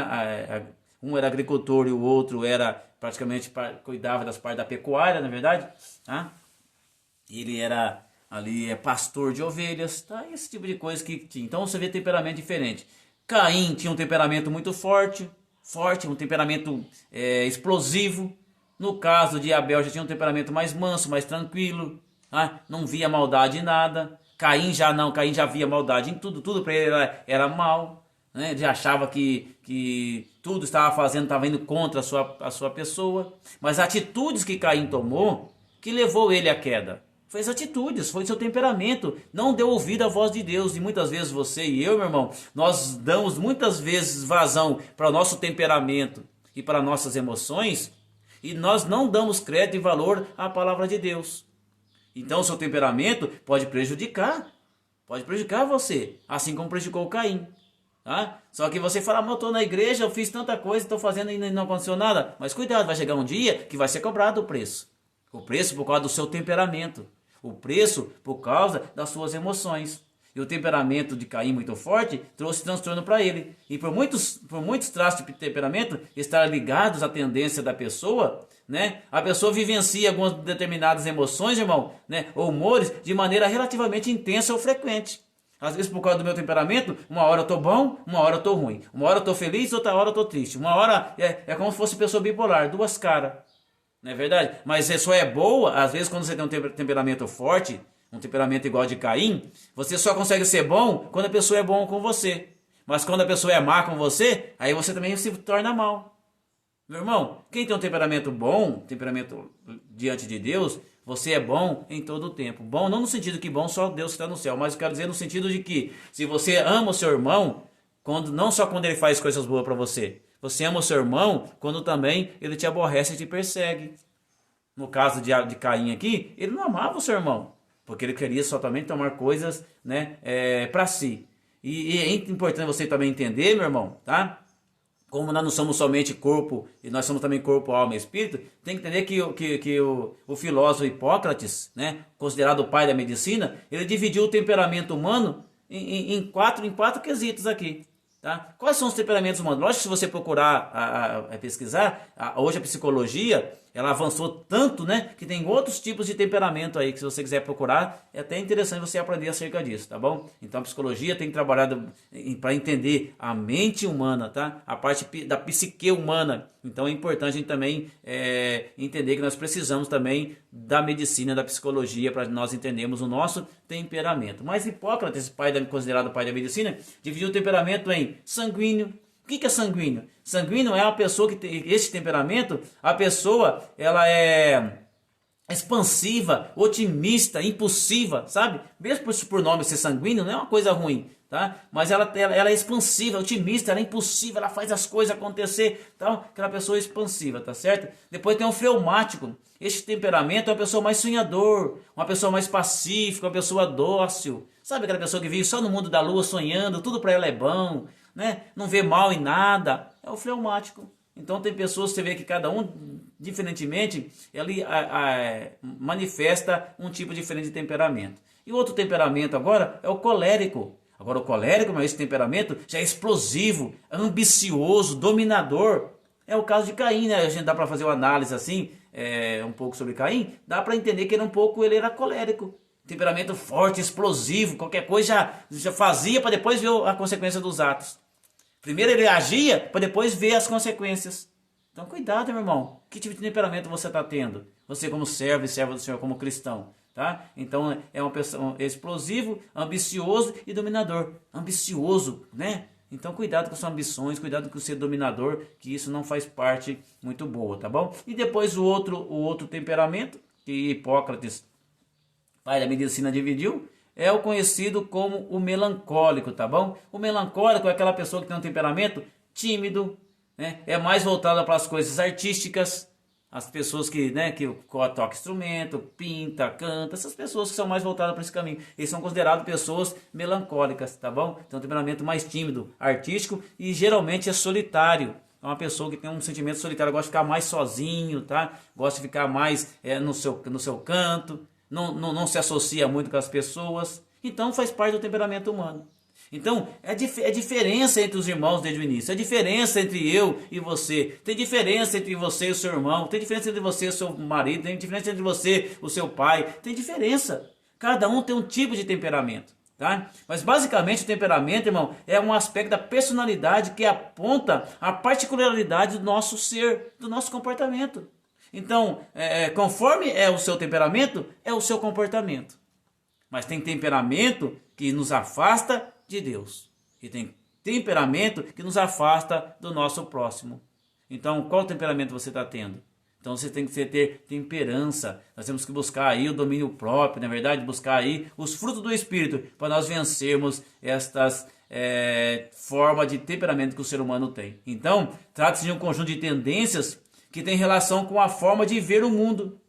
Um era agricultor e o outro era praticamente cuidava das partes da pecuária, na verdade. Tá? Ele era ali pastor de ovelhas, tá? Esse tipo de coisa que tinha. Então você vê temperamento diferente. Caim tinha um temperamento muito forte, um temperamento explosivo. No caso de Abel já tinha um temperamento mais manso, mais tranquilo, tá? Não via maldade em nada. Caim já não, Caim já via maldade em tudo, tudo para ele era mal, né? Ele achava que tudo estava fazendo, estava indo contra a sua pessoa. Mas atitudes que Caim tomou, que levou ele à queda, foi as atitudes, foi seu temperamento, não deu ouvido à voz de Deus. E muitas vezes você e eu, meu irmão, nós damos muitas vezes vazão para o nosso temperamento e para nossas emoções, e nós não damos crédito e valor à palavra de Deus. Então o seu temperamento pode prejudicar você, assim como prejudicou Caim. Tá? Só que você fala, mas eu estou na igreja, eu fiz tanta coisa, estou fazendo e não aconteceu nada. Mas cuidado, vai chegar um dia que vai ser cobrado o preço. O preço por causa do seu temperamento. O preço por causa das suas emoções. E o temperamento de Caim muito forte trouxe transtorno para ele. E por muitos traços de temperamento estar ligados à tendência da pessoa, né? A pessoa vivencia algumas determinadas emoções, irmão, né? Ou humores de maneira relativamente intensa ou frequente. Às vezes por causa do meu temperamento, uma hora eu estou bom, uma hora eu estou ruim. Uma hora eu estou feliz, outra hora eu estou triste. Uma hora é como se fosse pessoa bipolar, duas caras. Não é verdade? Mas você só é boa, às vezes quando você tem um temperamento forte, um temperamento igual de Caim, você só consegue ser bom quando a pessoa é boa com você. Mas quando a pessoa é má com você, aí você também se torna mal. Meu irmão, quem tem um temperamento bom, temperamento diante de Deus, você é bom em todo o tempo. Bom não no sentido que bom só Deus está no céu, mas eu quero dizer no sentido de que se você ama o seu irmão, não só quando ele faz coisas boas para você, você ama o seu irmão quando também ele te aborrece e te persegue. No caso de Caim aqui, ele não amava o seu irmão, porque ele queria só também tomar coisas, né, para si. E é importante você também entender, meu irmão, tá? Como nós não somos somente corpo, e nós somos também corpo, alma e espírito, tem que entender que o filósofo Hipócrates, né, considerado o pai da medicina, ele dividiu o temperamento humano em quatro quesitos aqui. Tá? Quais são os temperamentos humanos? Lógico que se você procurar pesquisar, hoje a psicologia ela avançou tanto, né, que tem outros tipos de temperamento aí que se você quiser procurar, é até interessante você aprender acerca disso, tá bom? Então a psicologia tem trabalhado para entender a mente humana, tá? A parte da psique humana. Então é importante a gente também entender que nós precisamos também da medicina, da psicologia, para nós entendermos o nosso temperamento. Mas Hipócrates, considerado pai da medicina, dividiu o temperamento em sanguíneo. O que é sanguíneo? Sanguíneo é uma pessoa que tem esse temperamento, a pessoa ela é expansiva, otimista, impulsiva, sabe? Mesmo por nome ser sanguíneo, não é uma coisa ruim, tá? Mas ela é expansiva, otimista, ela é impulsiva, ela faz as coisas acontecer, então, aquela pessoa expansiva, tá certo? Depois tem o fleumático. Este temperamento é uma pessoa mais sonhador, uma pessoa mais pacífica, uma pessoa dócil. Sabe aquela pessoa que vive só no mundo da lua sonhando, tudo para ela é bom, né? Não vê mal em nada. É o fleumático. Então tem pessoas, você vê que cada um, diferentemente, ele manifesta um tipo diferente de temperamento. E o outro temperamento agora é o colérico. Agora o colérico, mas esse temperamento já é explosivo, ambicioso, dominador. É o caso de Caim, né? A gente dá para fazer uma análise assim, um pouco sobre Caim, dá para entender que ele era colérico. Temperamento forte, explosivo, qualquer coisa já fazia para depois ver a consequência dos atos. Primeiro ele agia para depois ver as consequências. Então cuidado, meu irmão. Que tipo de temperamento você está tendo? Você como servo e serva do Senhor, como cristão. Tá? Então é uma pessoa explosivo, ambicioso e dominador. Ambicioso, né? Então cuidado com suas ambições, cuidado com ser dominador, que isso não faz parte muito boa, tá bom? E depois o outro temperamento, que Hipócrates, pai da medicina, dividiu, é o conhecido como o melancólico, tá bom? O melancólico é aquela pessoa que tem um temperamento tímido, né? É mais voltada para as coisas artísticas, as pessoas que tocam instrumento, pinta, canta, essas pessoas que são mais voltadas para esse caminho, eles são considerados pessoas melancólicas, tá bom? Tem um temperamento mais tímido, artístico e geralmente é solitário. É uma pessoa que tem um sentimento solitário, gosta de ficar mais sozinho, tá? Gosta de ficar mais no seu canto, não se associa muito com as pessoas, então faz parte do temperamento humano. Então, é diferença entre os irmãos desde o início. É diferença entre eu e você. Tem diferença entre você e o seu irmão. Tem diferença entre você e o seu marido. Tem diferença entre você e o seu pai. Tem diferença. Cada um tem um tipo de temperamento. Tá? Mas basicamente o temperamento, irmão, é um aspecto da personalidade que aponta a particularidade do nosso ser, do nosso comportamento. Então, conforme é o seu temperamento, é o seu comportamento. Mas tem temperamento que nos afasta de Deus. E tem temperamento que nos afasta do nosso próximo. Então, qual temperamento você está tendo? Então você tem que ter temperança. Nós temos que buscar aí o domínio próprio, na verdade, buscar aí os frutos do Espírito para nós vencermos estas formas de temperamento que o ser humano tem. Então, trata-se de um conjunto de tendências que tem relação com a forma de ver o mundo.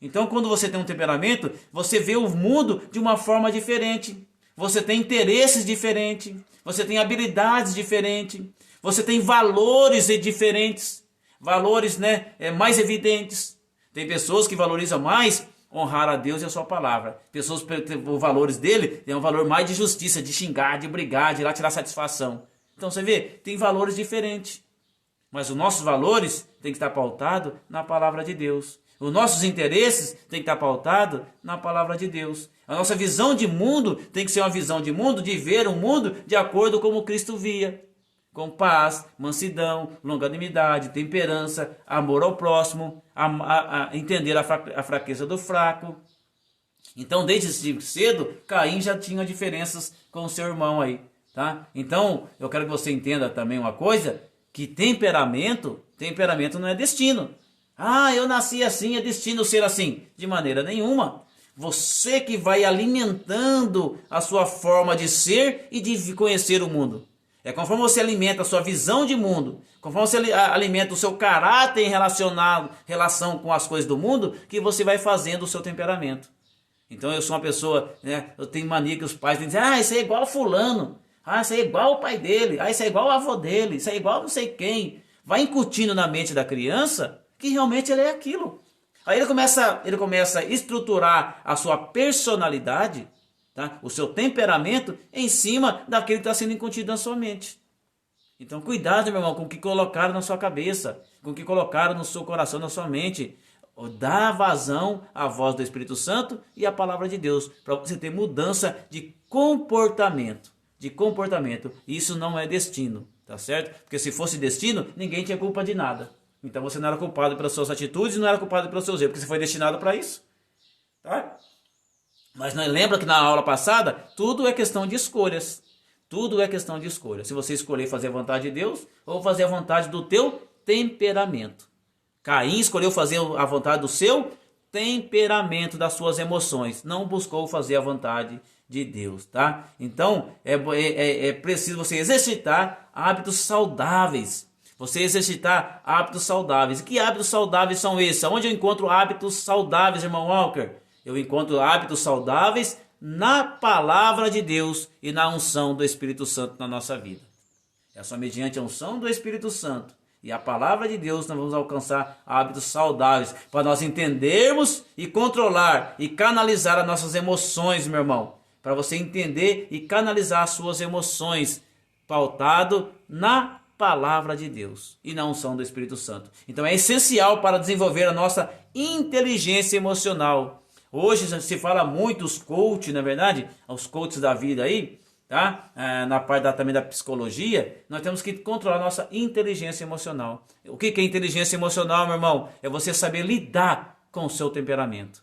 Então, quando você tem um temperamento, você vê o mundo de uma forma diferente. Você tem interesses diferentes. Você tem habilidades diferentes. Você tem valores diferentes. Valores, mais evidentes. Tem pessoas que valorizam mais honrar a Deus e a sua palavra. Pessoas, os valores dele tem um valor mais de justiça, de xingar, de brigar, de ir lá tirar satisfação. Então você vê, tem valores diferentes. Mas os nossos valores têm que estar pautados na palavra de Deus. Os nossos interesses têm que estar pautados na palavra de Deus. A nossa visão de mundo tem que ser uma visão de mundo, de ver o mundo de acordo com como Cristo via. Com paz, mansidão, longanimidade, temperança, amor ao próximo, entender a fraqueza do fraco. Então, desde cedo, Caim já tinha diferenças com o seu irmão aí, tá? Então, eu quero que você entenda também uma coisa, que temperamento não é destino. Ah, eu nasci assim, é destino ser assim. De maneira nenhuma. Você que vai alimentando a sua forma de ser e de conhecer o mundo. É conforme você alimenta a sua visão de mundo, conforme você alimenta o seu caráter em relação com as coisas do mundo, que você vai fazendo o seu temperamento. Então eu sou uma pessoa, eu tenho mania que os pais dizem, isso aí é igual fulano, isso aí é igual o pai dele, isso aí é igual o avô dele, isso aí é igual não sei quem. Vai incutindo na mente da criança que realmente ele é aquilo. Aí ele começa a estruturar a sua personalidade, tá? O seu temperamento em cima daquele que está sendo incutido na sua mente. Então cuidado, meu irmão, com o que colocaram na sua cabeça, com o que colocaram no seu coração, na sua mente. Dá vazão à voz do Espírito Santo e à palavra de Deus, para você ter mudança de comportamento. Isso não é destino, tá certo? Porque se fosse destino, ninguém tinha culpa de nada. Então você não era culpado pelas suas atitudes, não era culpado pelos seus erros, porque você foi destinado para isso. Tá? Mas lembra que na aula passada, tudo é questão de escolhas. Tudo é questão de escolha. Se você escolher fazer a vontade de Deus, ou fazer a vontade do teu temperamento. Caim escolheu fazer a vontade do seu temperamento, das suas emoções. Não buscou fazer a vontade de Deus, tá? Então, é preciso você exercitar hábitos saudáveis. Você exercitar hábitos saudáveis. E que hábitos saudáveis são esses? Onde eu encontro hábitos saudáveis, irmão Walker? Eu encontro hábitos saudáveis na palavra de Deus e na unção do Espírito Santo na nossa vida. É só mediante a unção do Espírito Santo e a palavra de Deus nós vamos alcançar hábitos saudáveis para nós entendermos e controlar e canalizar as nossas emoções, meu irmão. Para você entender e canalizar as suas emoções pautado na palavra de Deus e na unção do Espírito Santo. Então é essencial para desenvolver a nossa inteligência emocional. Hoje se fala muito os coaches, na verdade, os coaches da vida aí, tá? Na parte também da psicologia, nós temos que controlar a nossa inteligência emocional. O que é inteligência emocional, meu irmão? É você saber lidar com o seu temperamento,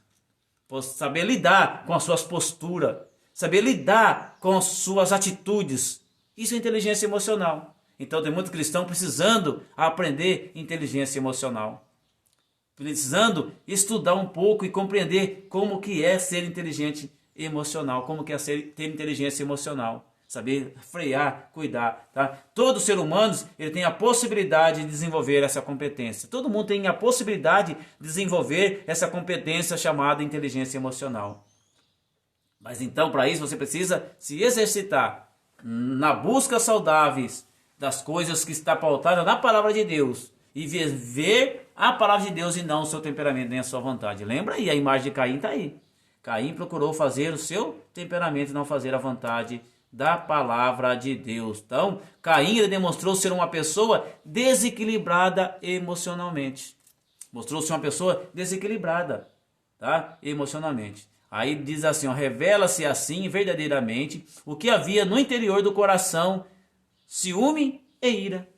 saber lidar com as suas posturas, saber lidar com as suas atitudes. Isso é inteligência emocional. Então tem muitos cristãos precisando aprender inteligência emocional. Precisando estudar um pouco e compreender como que é ser inteligente emocional, como que é ter inteligência emocional, saber frear, cuidar, tá? Todo ser humano ele tem a possibilidade de desenvolver essa competência. Todo mundo tem a possibilidade de desenvolver essa competência chamada inteligência emocional. Mas então para isso você precisa se exercitar na busca saudáveis das coisas que está pautada na palavra de Deus e ver a palavra de Deus e não o seu temperamento nem a sua vontade. Lembra aí, a imagem de Caim está aí. Caim procurou fazer o seu temperamento e não fazer a vontade da palavra de Deus. Então, Caim ele demonstrou ser uma pessoa desequilibrada emocionalmente. Mostrou-se uma pessoa desequilibrada, tá? Emocionalmente. Aí diz assim, revela-se assim verdadeiramente o que havia no interior do coração, ciúme e ira.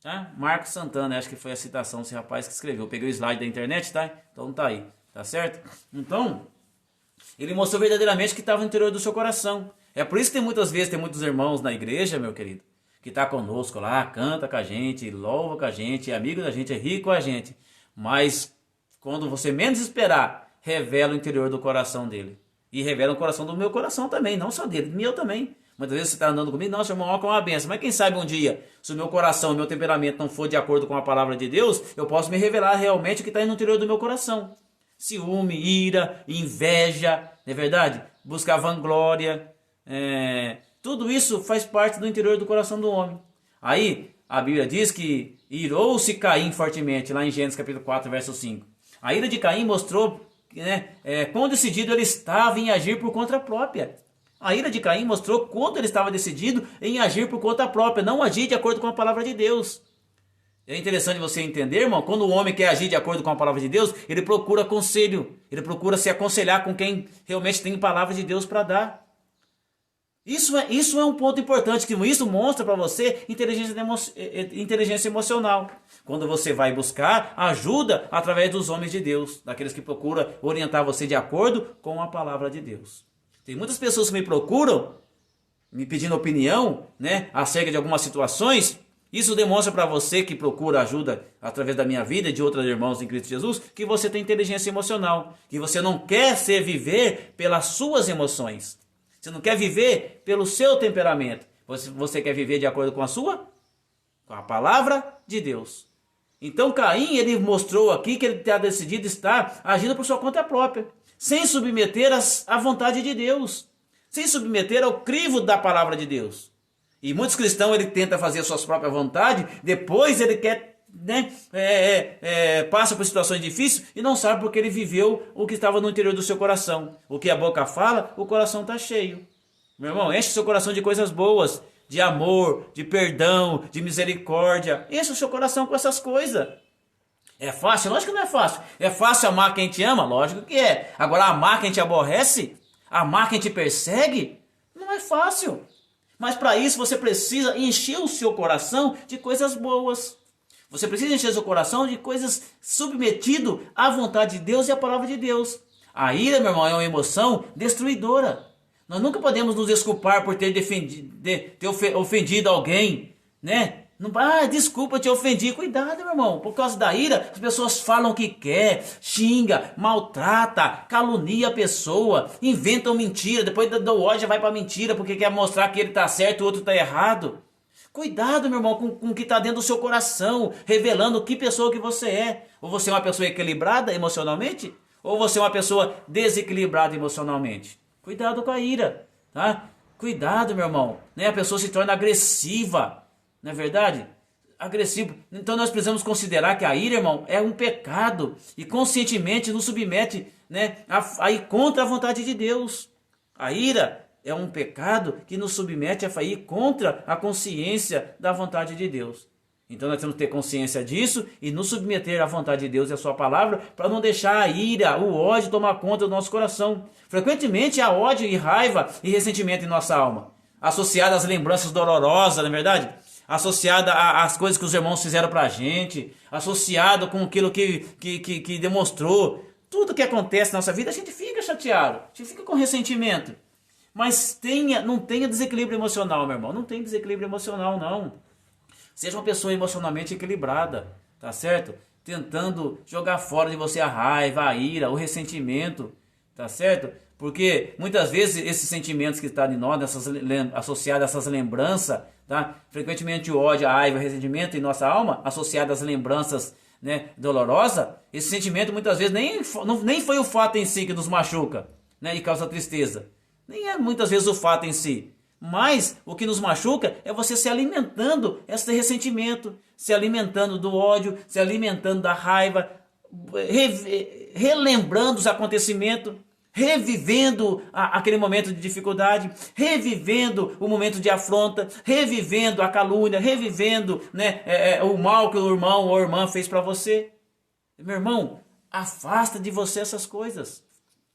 Tá? Marcos Santana, acho que foi a citação desse rapaz que escreveu. Eu peguei o slide da internet, tá? Então tá aí, tá certo? Então, Ele mostrou verdadeiramente o que estava no interior do seu coração. É por isso que muitas vezes tem muitos irmãos na igreja, meu querido, que está conosco lá, canta com a gente, louva com a gente, é amigo da gente, é rico com a gente. Mas quando você menos esperar, revela o interior do coração dele. E revela o coração do meu coração também, não só dele, meu também. Muitas vezes você está andando comigo, nossa, irmão, olha, é uma benção. Mas quem sabe um dia, se o meu coração, o meu temperamento não for de acordo com a palavra de Deus, eu posso me revelar realmente o que está no interior do meu coração. Ciúme, ira, inveja, não é verdade? Buscar vanglória, tudo isso faz parte do interior do coração do homem. Aí, a Bíblia diz que irou-se Caim fortemente, lá em Gênesis capítulo 4, verso 5. A ira de Caim mostrou quão decidido ele estava em agir por conta própria. A ira de Caim mostrou quanto ele estava decidido em agir por conta própria, não agir de acordo com a palavra de Deus. É interessante você entender, irmão, quando o homem quer agir de acordo com a palavra de Deus, ele procura conselho, ele procura se aconselhar com quem realmente tem palavra de Deus para dar. Isso é um ponto importante, que isso mostra para você inteligência emocional. Quando você vai buscar ajuda através dos homens de Deus, daqueles que procuram orientar você de acordo com a palavra de Deus. Tem muitas pessoas que me procuram, me pedindo opinião, acerca de algumas situações. Isso demonstra para você que procura ajuda através da minha vida e de outros irmãos em Cristo Jesus, que você tem inteligência emocional, que você não quer viver pelas suas emoções. Você não quer viver pelo seu temperamento. Você quer viver de acordo com a palavra de Deus. Então Caim, ele mostrou aqui que ele está decidido estar agindo por sua conta própria, sem submeter à vontade de Deus, sem submeter ao crivo da palavra de Deus. E muitos cristãos, ele tenta fazer a sua própria vontade, depois ele quer, passa por situações difíceis e não sabe porque ele viveu o que estava no interior do seu coração. O que a boca fala, o coração está cheio. Meu irmão, enche o seu coração de coisas boas, de amor, de perdão, de misericórdia. Enche o seu coração com essas coisas. É fácil? Lógico que não é fácil. É fácil amar quem te ama? Lógico que é. Agora, amar quem te aborrece? Amar quem te persegue? Não é fácil. Mas para isso você precisa encher o seu coração de coisas boas. Você precisa encher o seu coração de coisas submetido à vontade de Deus e à palavra de Deus. A ira, meu irmão, é uma emoção destruidora. Nós nunca podemos nos desculpar por ter ofendido alguém, desculpa, eu te ofendi. Cuidado, meu irmão. Por causa da ira, as pessoas falam o que quer, xinga, maltrata, calunia a pessoa, inventam mentira, depois do ódio já vai para mentira porque quer mostrar que ele está certo e o outro está errado. Cuidado, meu irmão, com o que está dentro do seu coração, revelando que pessoa que você é. Ou você é uma pessoa equilibrada emocionalmente, ou você é uma pessoa desequilibrada emocionalmente. Cuidado com a ira, tá? Cuidado, meu irmão. A pessoa se torna agressiva. Não é verdade? Agressivo. Então nós precisamos considerar que a ira, irmão, é um pecado. E conscientemente nos submete a ir contra a vontade de Deus. A ira é um pecado que nos submete a ir contra a consciência da vontade de Deus. Então nós temos que ter consciência disso e nos submeter à vontade de Deus e à sua palavra para não deixar a ira, o ódio tomar conta do nosso coração. Frequentemente há ódio e raiva e ressentimento em nossa alma, associado às lembranças dolorosas, não é verdade? Associada às coisas que os irmãos fizeram pra gente, associado com aquilo que demonstrou. Tudo que acontece na nossa vida, a gente fica chateado, a gente fica com ressentimento. Mas não tenha desequilíbrio emocional, meu irmão. Não tem desequilíbrio emocional, não. Seja uma pessoa emocionalmente equilibrada, tá certo? Tentando jogar fora de você a raiva, a ira, o ressentimento, tá certo? Porque muitas vezes esses sentimentos que estão em nós, associados a essas lembranças, tá? Frequentemente o ódio, a raiva, o ressentimento em nossa alma, associado às lembranças dolorosas, esse sentimento muitas vezes nem foi o fato em si que nos machuca, e causa tristeza. Nem é muitas vezes o fato em si. Mas o que nos machuca é você se alimentando desse ressentimento, se alimentando do ódio, se alimentando da raiva, relembrando os acontecimentos, revivendo aquele momento de dificuldade, revivendo o momento de afronta, revivendo a calúnia, revivendo o mal que o irmão ou a irmã fez para você. Meu irmão, afasta de você essas coisas.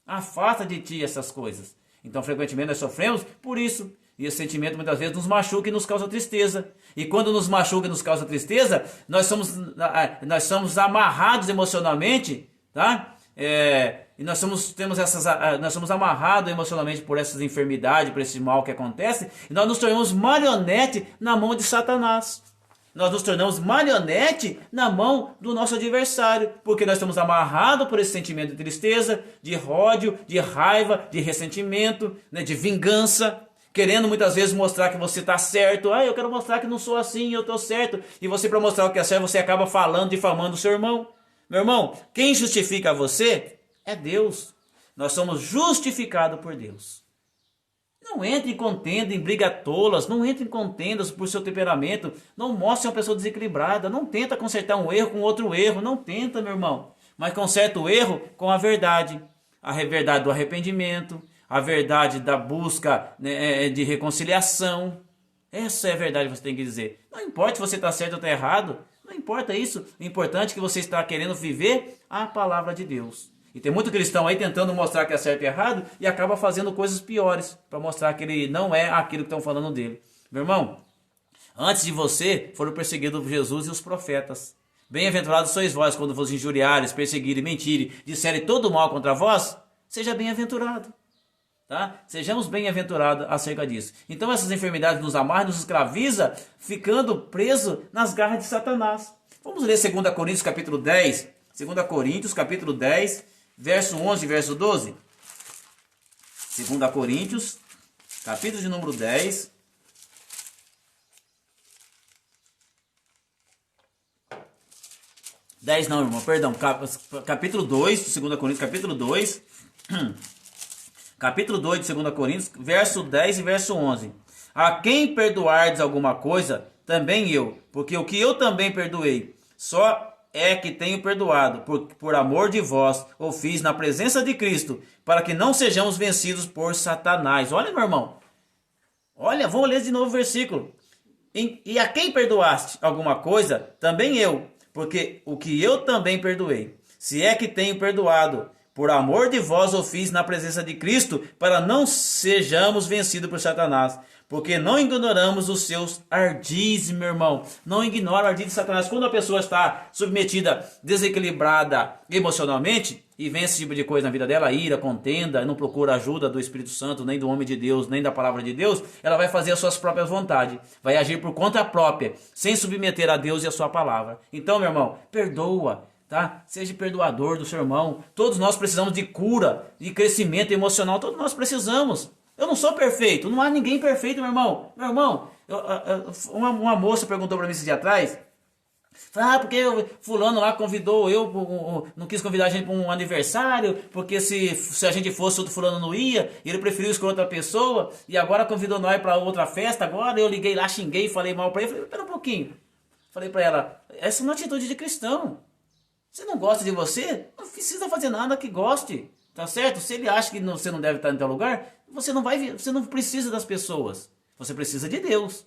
Afasta de ti essas coisas. Então, frequentemente, nós sofremos por isso. E esse sentimento muitas vezes nos machuca e nos causa tristeza. E quando nos machuca e nos causa tristeza, nós somos amarrados emocionalmente, tá? e nós somos amarrados emocionalmente por essas enfermidades, por esse mal que acontece, e nós nos tornamos marionete na mão de Satanás. Nós nos tornamos marionete na mão do nosso adversário, porque nós estamos amarrados por esse sentimento de tristeza, de ódio, de raiva, de ressentimento, né, de vingança, querendo muitas vezes mostrar que você está certo. Eu quero mostrar que não sou assim, eu estou certo. E você, para mostrar o que é certo, você acaba falando, difamando o seu irmão. Meu irmão, quem justifica você é Deus. Nós somos justificados por Deus. Não entre em contenda, em briga tolas, não entre em contendas por seu temperamento, não mostre uma pessoa desequilibrada, não tenta consertar um erro com outro erro, não tenta, meu irmão, mas conserta o erro com a verdade do arrependimento, a verdade da busca, né, de reconciliação. Essa é a verdade que você tem que dizer. Não importa se você está certo ou está errado, não importa isso, o importante é que você está querendo viver a palavra de Deus. E tem muito cristão aí tentando mostrar que é certo e errado e acaba fazendo coisas piores para mostrar que ele não é aquilo que estão falando dele. Meu irmão, antes de você foram perseguidos Jesus e os profetas. Bem-aventurados sois vós quando vos injuriares, perseguirem, mentirem, disserem todo mal contra vós. Seja bem-aventurado. Tá? Sejamos bem-aventurados acerca disso. Então essas enfermidades nos amarram, nos escraviza, ficando preso nas garras de Satanás. Vamos ler 2 Coríntios capítulo 10. 2 Coríntios capítulo 10. Verso 11 e verso 12. 2 Coríntios, capítulo de número 10. Capítulo 2, 2 Coríntios, capítulo 2. Capítulo 2 de 2 Coríntios, verso 10 e verso 11. A quem perdoardes alguma coisa, também eu, porque o que eu também perdoei, só é que tenho perdoado, por amor de vós, o fiz na presença de Cristo, para que não sejamos vencidos por Satanás. Olha, meu irmão, olha, vamos ler de novo o versículo. E a quem perdoaste alguma coisa, também eu, porque o que eu também perdoei, se é que tenho perdoado, por amor de vós o fiz na presença de Cristo, para não sejamos vencidos por Satanás. Porque não ignoramos os seus ardis, meu irmão. Não ignora o ardid de Satanás. Quando a pessoa está submetida, desequilibrada emocionalmente, e vem esse tipo de coisa na vida dela, ira, contenda, não procura ajuda do Espírito Santo, nem do homem de Deus, nem da palavra de Deus, ela vai fazer as suas próprias vontades. Vai agir por conta própria, sem submeter a Deus e a sua palavra. Então, meu irmão, perdoa. Tá? Seja perdoador do seu irmão. Todos nós precisamos de cura, de crescimento emocional. Todos nós precisamos. Eu não sou perfeito. Não há ninguém perfeito, meu irmão. Meu irmão, uma moça perguntou para mim esse dia atrás. Porque fulano lá convidou não quis convidar a gente para um aniversário, porque se a gente fosse, outro fulano não ia, e ele preferiu escolher outra pessoa, e agora convidou nós para outra festa. Agora eu liguei lá, xinguei, falei mal para ele. Falei, espera um pouquinho. Falei para ela, essa é uma atitude de cristão. Se não gosta de você, não precisa fazer nada que goste, tá certo? Se ele acha que você não deve estar em tal lugar, você não precisa das pessoas, você precisa de Deus.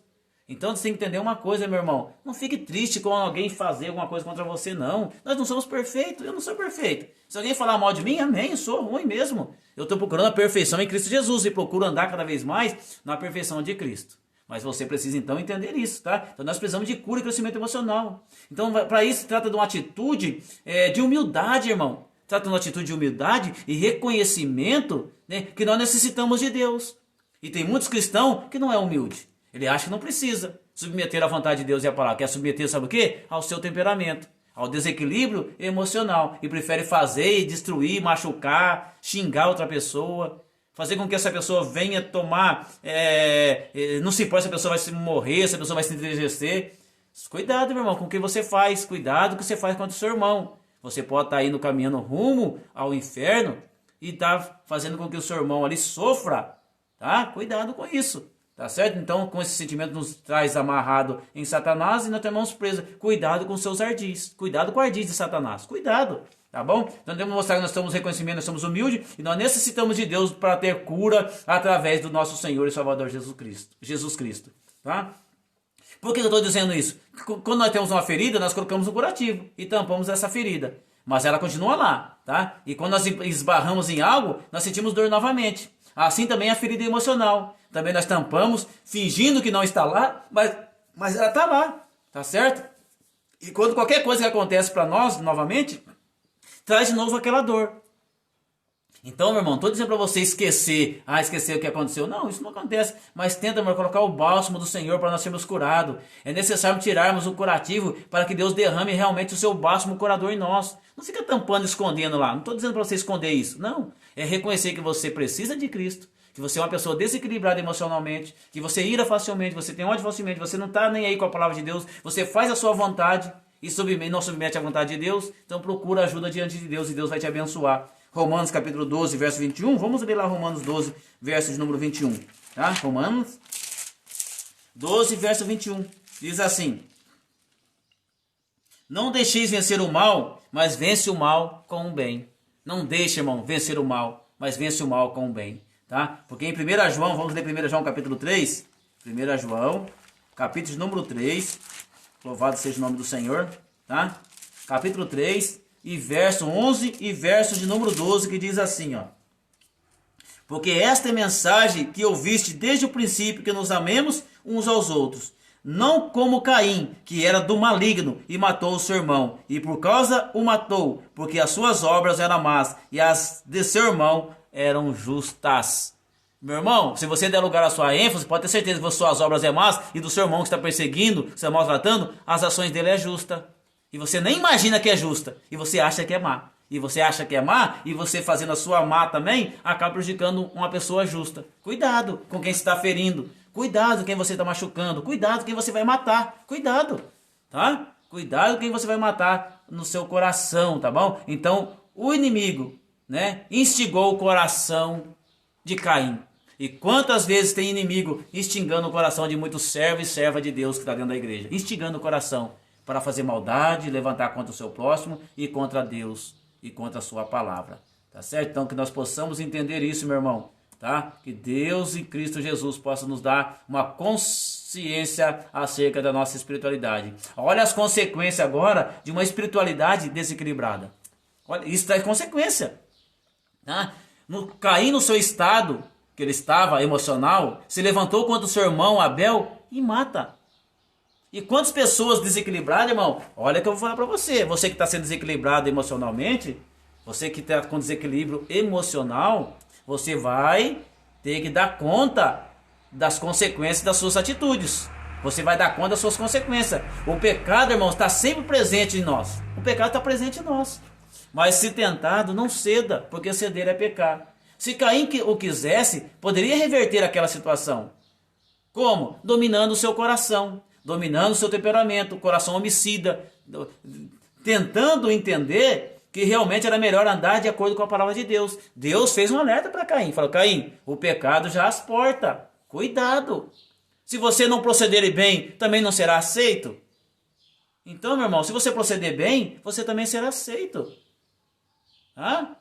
Então você tem que entender uma coisa, meu irmão, não fique triste com alguém fazer alguma coisa contra você, não. Nós não somos perfeitos, eu não sou perfeito. Se alguém falar mal de mim, amém, eu sou ruim mesmo. Eu estou procurando a perfeição em Cristo Jesus e procuro andar cada vez mais na perfeição de Cristo. Mas você precisa então entender isso, tá? Então nós precisamos de cura e crescimento emocional. Então para isso se trata de uma atitude de humildade, irmão. Trata de uma atitude de humildade e reconhecimento, né, que nós necessitamos de Deus. E tem muitos cristãos que não é humilde. Ele acha que não precisa submeter à vontade de Deus e a palavra. Quer submeter, sabe o quê? Ao seu temperamento, ao desequilíbrio emocional. E prefere fazer, destruir, machucar, xingar outra pessoa. Fazer com que essa pessoa venha tomar, não se importa se a pessoa vai se morrer, se a pessoa vai se entristecer. Cuidado, meu irmão, com o que você faz. Cuidado com o que você faz contra o seu irmão. Você pode estar indo caminhando rumo ao inferno e estar fazendo com que o seu irmão ali sofra. Tá? Cuidado com isso. Tá certo? Então, com esse sentimento nos traz amarrado em Satanás e nós temos preso. Cuidado com seus ardis. Cuidado com o ardis de Satanás. Cuidado. Tá bom? Então temos que mostrar que nós estamos reconhecimento, nós somos humildes e nós necessitamos de Deus para ter cura através do nosso Senhor e Salvador Jesus Cristo. Tá? Por que eu estou dizendo isso? Quando nós temos uma ferida, nós colocamos um curativo e tampamos essa ferida. Mas ela continua lá. Tá? E quando nós esbarramos em algo, nós sentimos dor novamente. Assim também a ferida emocional. Também nós tampamos, fingindo que não está lá, mas ela está lá. Tá certo? E quando qualquer coisa que acontece para nós, novamente, traz de novo aquela dor. Então, meu irmão, estou dizendo para você esquecer o que aconteceu. Não, isso não acontece. Mas tenta, meu, colocar o bálsamo do Senhor para nós sermos curados. É necessário tirarmos o curativo para que Deus derrame realmente o seu bálsamo curador em nós. Não fica tampando, escondendo lá. Não estou dizendo para você esconder isso. Não. É reconhecer que você precisa de Cristo, que você é uma pessoa desequilibrada emocionalmente, que você ira facilmente, você tem ódio facilmente, você não está nem aí com a palavra de Deus, você faz a sua vontade e não submete à vontade de Deus. Então procura ajuda diante de Deus e Deus vai te abençoar. Romanos capítulo 12, verso 21. Vamos ler lá Romanos 12, verso de número 21. Tá? Romanos 12, verso 21. Diz assim: não deixeis vencer o mal, mas vence o mal com o bem. Não deixe, irmão, vencer o mal, mas vence o mal com o bem. Tá? Porque em 1 João, vamos ler 1 João capítulo 3. 1 João, capítulo de número 3. Louvado seja o nome do Senhor. Tá? Capítulo 3. E verso 11 e verso de número 12, que diz assim, ó: porque esta é a mensagem que ouviste desde o princípio, que nos amemos uns aos outros, não como Caim, que era do maligno e matou o seu irmão, e por causa o matou, porque as suas obras eram más e as de seu irmão eram justas. Meu irmão, se você der lugar à sua ênfase, pode ter certeza que as suas obras é más e do seu irmão que está perseguindo, que está maltratando, as ações dele é justa. E você nem imagina que é justa. E você acha que é má. E você acha que é má. E você fazendo a sua má também, acaba prejudicando uma pessoa justa. Cuidado com quem está ferindo. Cuidado com quem você está machucando. Cuidado com quem você vai matar. Cuidado. Tá? Cuidado com quem você vai matar no seu coração, tá bom? Então, o inimigo, né, instigou o coração de Caim. E quantas vezes tem inimigo instigando o coração de muitos servos e servas de Deus que está dentro da igreja? Instigando o coração para fazer maldade, levantar contra o seu próximo e contra Deus e contra a sua palavra. Tá certo? Então que nós possamos entender isso, meu irmão. Tá? Que Deus e Cristo Jesus possam nos dar uma consciência acerca da nossa espiritualidade. Olha as consequências agora de uma espiritualidade desequilibrada. Olha, isso traz consequência. Tá? Caim no seu estado, que ele estava emocional, se levantou contra o seu irmão Abel e mata. E quantas pessoas desequilibradas, irmão? Olha que eu vou falar para você. Você que está sendo desequilibrado emocionalmente, você que está com desequilíbrio emocional, você vai ter que dar conta das consequências das suas atitudes. Você vai dar conta das suas consequências. O pecado, irmão, está sempre presente em nós. O pecado está presente em nós. Mas se tentado, não ceda, porque ceder é pecar. Se Caim o quisesse, poderia reverter aquela situação. Como? Dominando o seu coração, dominando o seu temperamento, o coração homicida, tentando entender que realmente era melhor andar de acordo com a palavra de Deus. Deus fez um alerta para Caim. Falou: Caim, o pecado já as porta. Cuidado. Se você não proceder bem, também não será aceito. Então, meu irmão, se você proceder bem, você também será aceito. Ah?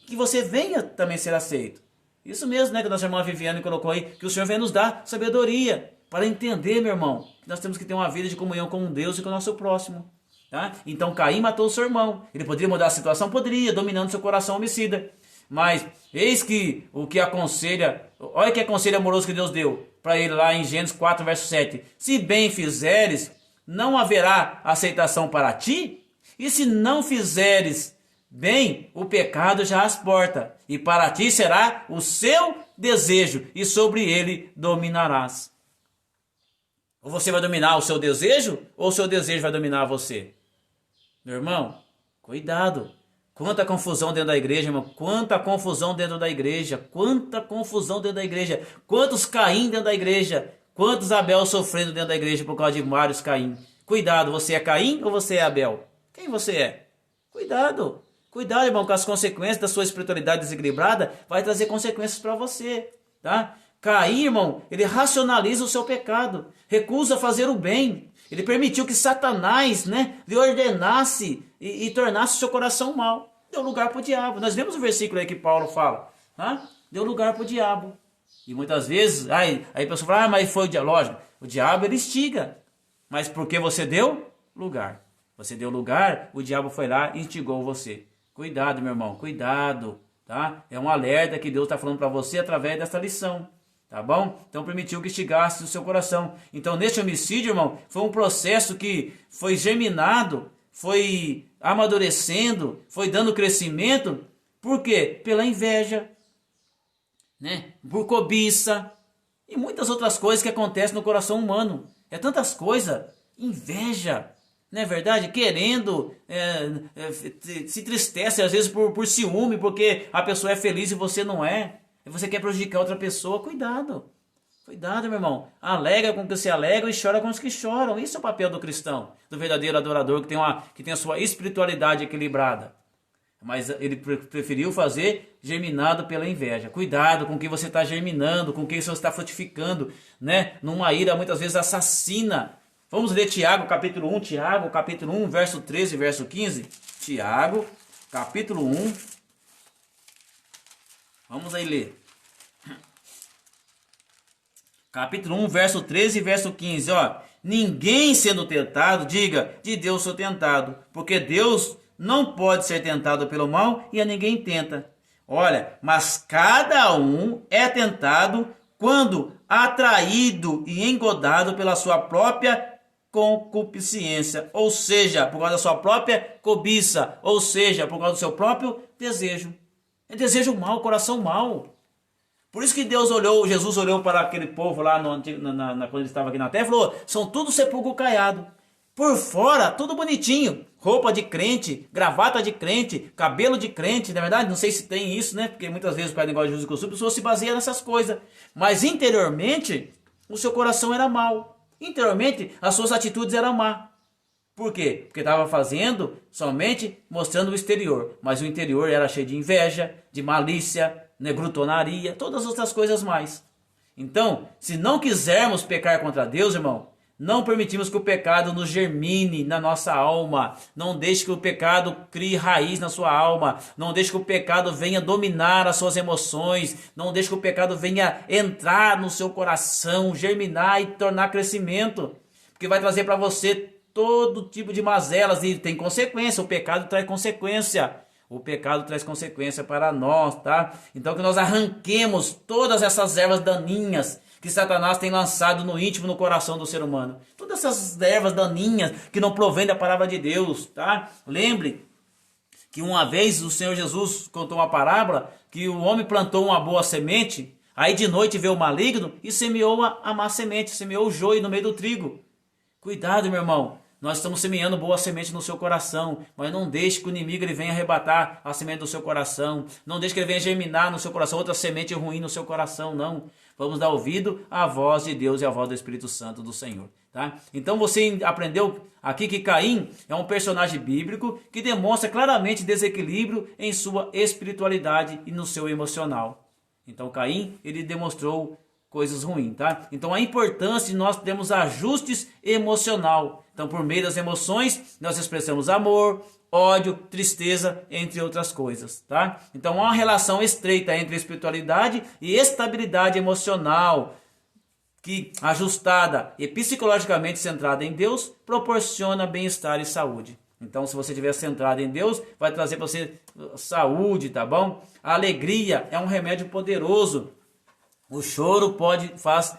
Que você venha também ser aceito. Isso mesmo, né, que a nossa irmã Viviane colocou aí, que o Senhor vem nos dar sabedoria para entender, meu irmão, que nós temos que ter uma vida de comunhão com Deus e com o nosso próximo. Tá? Então Caim matou o seu irmão. Ele poderia mudar a situação? Poderia, dominando seu coração homicida. Mas eis que o que aconselha, olha que conselho amoroso que Deus deu para ele lá em Gênesis 4, verso 7. Se bem fizeres, não haverá aceitação para ti, e se não fizeres bem, o pecado já as porta, e para ti será o seu desejo, e sobre ele dominarás. Ou você vai dominar o seu desejo, ou o seu desejo vai dominar você? Meu irmão, cuidado. Quanta confusão dentro da igreja, irmão. Quanta confusão dentro da igreja. Quanta confusão dentro da igreja. Quantos Caim dentro da igreja. Quantos Abel sofrendo dentro da igreja por causa de vários Caim. Cuidado, você é Caim ou você é Abel? Quem você é? Cuidado. Cuidado, irmão, com as consequências da sua espiritualidade desequilibrada. Vai trazer consequências para você. Tá? Caim, irmão, ele racionaliza o seu pecado. Recusa fazer o bem. Ele permitiu que Satanás, né, lhe ordenasse e tornasse o seu coração mau. Deu lugar para o diabo. Nós vemos o versículo aí que Paulo fala. Tá? Deu lugar para o diabo. E muitas vezes, aí a pessoa fala, mas foi o diabo. Lógico, o diabo ele instiga. Mas porque você deu lugar. Você deu lugar, o diabo foi lá e instigou você. Cuidado, meu irmão, cuidado. Tá? É um alerta que Deus está falando para você através dessa lição. Tá bom? Então permitiu que instigasse o seu coração. Então neste homicídio, irmão, foi um processo que foi germinado foi amadurecendo, foi dando crescimento. Por quê? Pela inveja, né? Por cobiça e muitas outras coisas que acontecem no coração humano. É tantas coisas, inveja, não é verdade? Querendo, se entristece às vezes por ciúme, porque a pessoa é feliz e você não é. E você quer prejudicar outra pessoa, cuidado. Cuidado, meu irmão. Alegra com os que se alegram e chora com os que choram. Isso é o papel do cristão, do verdadeiro adorador que tem a sua espiritualidade equilibrada. Mas ele preferiu fazer germinado pela inveja. Cuidado com o que você está germinando, com o que você está frutificando, né? Numa ira muitas vezes assassina. Vamos ler Tiago, capítulo 1, Tiago, capítulo 1, verso 13 e verso 15. Tiago, capítulo 1. Vamos aí ler. Capítulo 1, verso 13 e verso 15. Ó. Ninguém sendo tentado, diga, de Deus sou tentado, porque Deus não pode ser tentado pelo mal e a ninguém tenta. Olha, mas cada um é tentado quando atraído e engodado pela sua própria concupiscência, ou seja, por causa da sua própria cobiça, ou seja, por causa do seu próprio desejo. É desejo mau, coração mau. Por isso que Jesus olhou para aquele povo lá quando ele estava aqui na terra e falou, são tudo sepulcro caiado. Por fora, tudo bonitinho. Roupa de crente, gravata de crente, cabelo de crente, na verdade, não sei se tem isso, né? Porque muitas vezes, para o negócio de uso e costume, a pessoa se baseia nessas coisas. Mas interiormente, o seu coração era mau. Interiormente, as suas atitudes eram má. Por quê? Porque estava fazendo somente mostrando o exterior. Mas o interior era cheio de inveja, de malícia, né, glutonaria, todas as outras coisas mais. Então, se não quisermos pecar contra Deus, irmão, não permitimos que o pecado nos germine na nossa alma. Não deixe que o pecado crie raiz na sua alma. Não deixe que o pecado venha dominar as suas emoções. Não deixe que o pecado venha entrar no seu coração, germinar e tornar crescimento. Porque vai trazer para você todo tipo de mazelas e tem consequência. O pecado traz consequência. O pecado traz consequência para nós, tá? Então que nós arranquemos todas essas ervas daninhas que Satanás tem lançado no íntimo, no coração do ser humano. Todas essas ervas daninhas que não provêm da palavra de Deus, tá? Lembre que uma vez o Senhor Jesus contou uma parábola que o homem plantou uma boa semente, aí de noite veio o maligno e semeou a má semente, semeou o joio no meio do trigo. Cuidado, meu irmão. Nós estamos semeando boa semente no seu coração, mas não deixe que o inimigo ele venha arrebatar a semente do seu coração. Não deixe que ele venha germinar no seu coração outra semente ruim no seu coração, não. Vamos dar ouvido à voz de Deus e à voz do Espírito Santo do Senhor. Tá? Então você aprendeu aqui que Caim é um personagem bíblico que demonstra claramente desequilíbrio em sua espiritualidade e no seu emocional. Então Caim ele demonstrou coisas ruins, tá? Então a importância de nós termos ajustes emocional. Então por meio das emoções nós expressamos amor, ódio, tristeza, entre outras coisas, tá? Então há uma relação estreita entre espiritualidade e estabilidade emocional, que ajustada e psicologicamente centrada em Deus, proporciona bem-estar e saúde. Então se você estiver centrado em Deus, vai trazer para você saúde, tá bom? A alegria é um remédio poderoso. O choro faz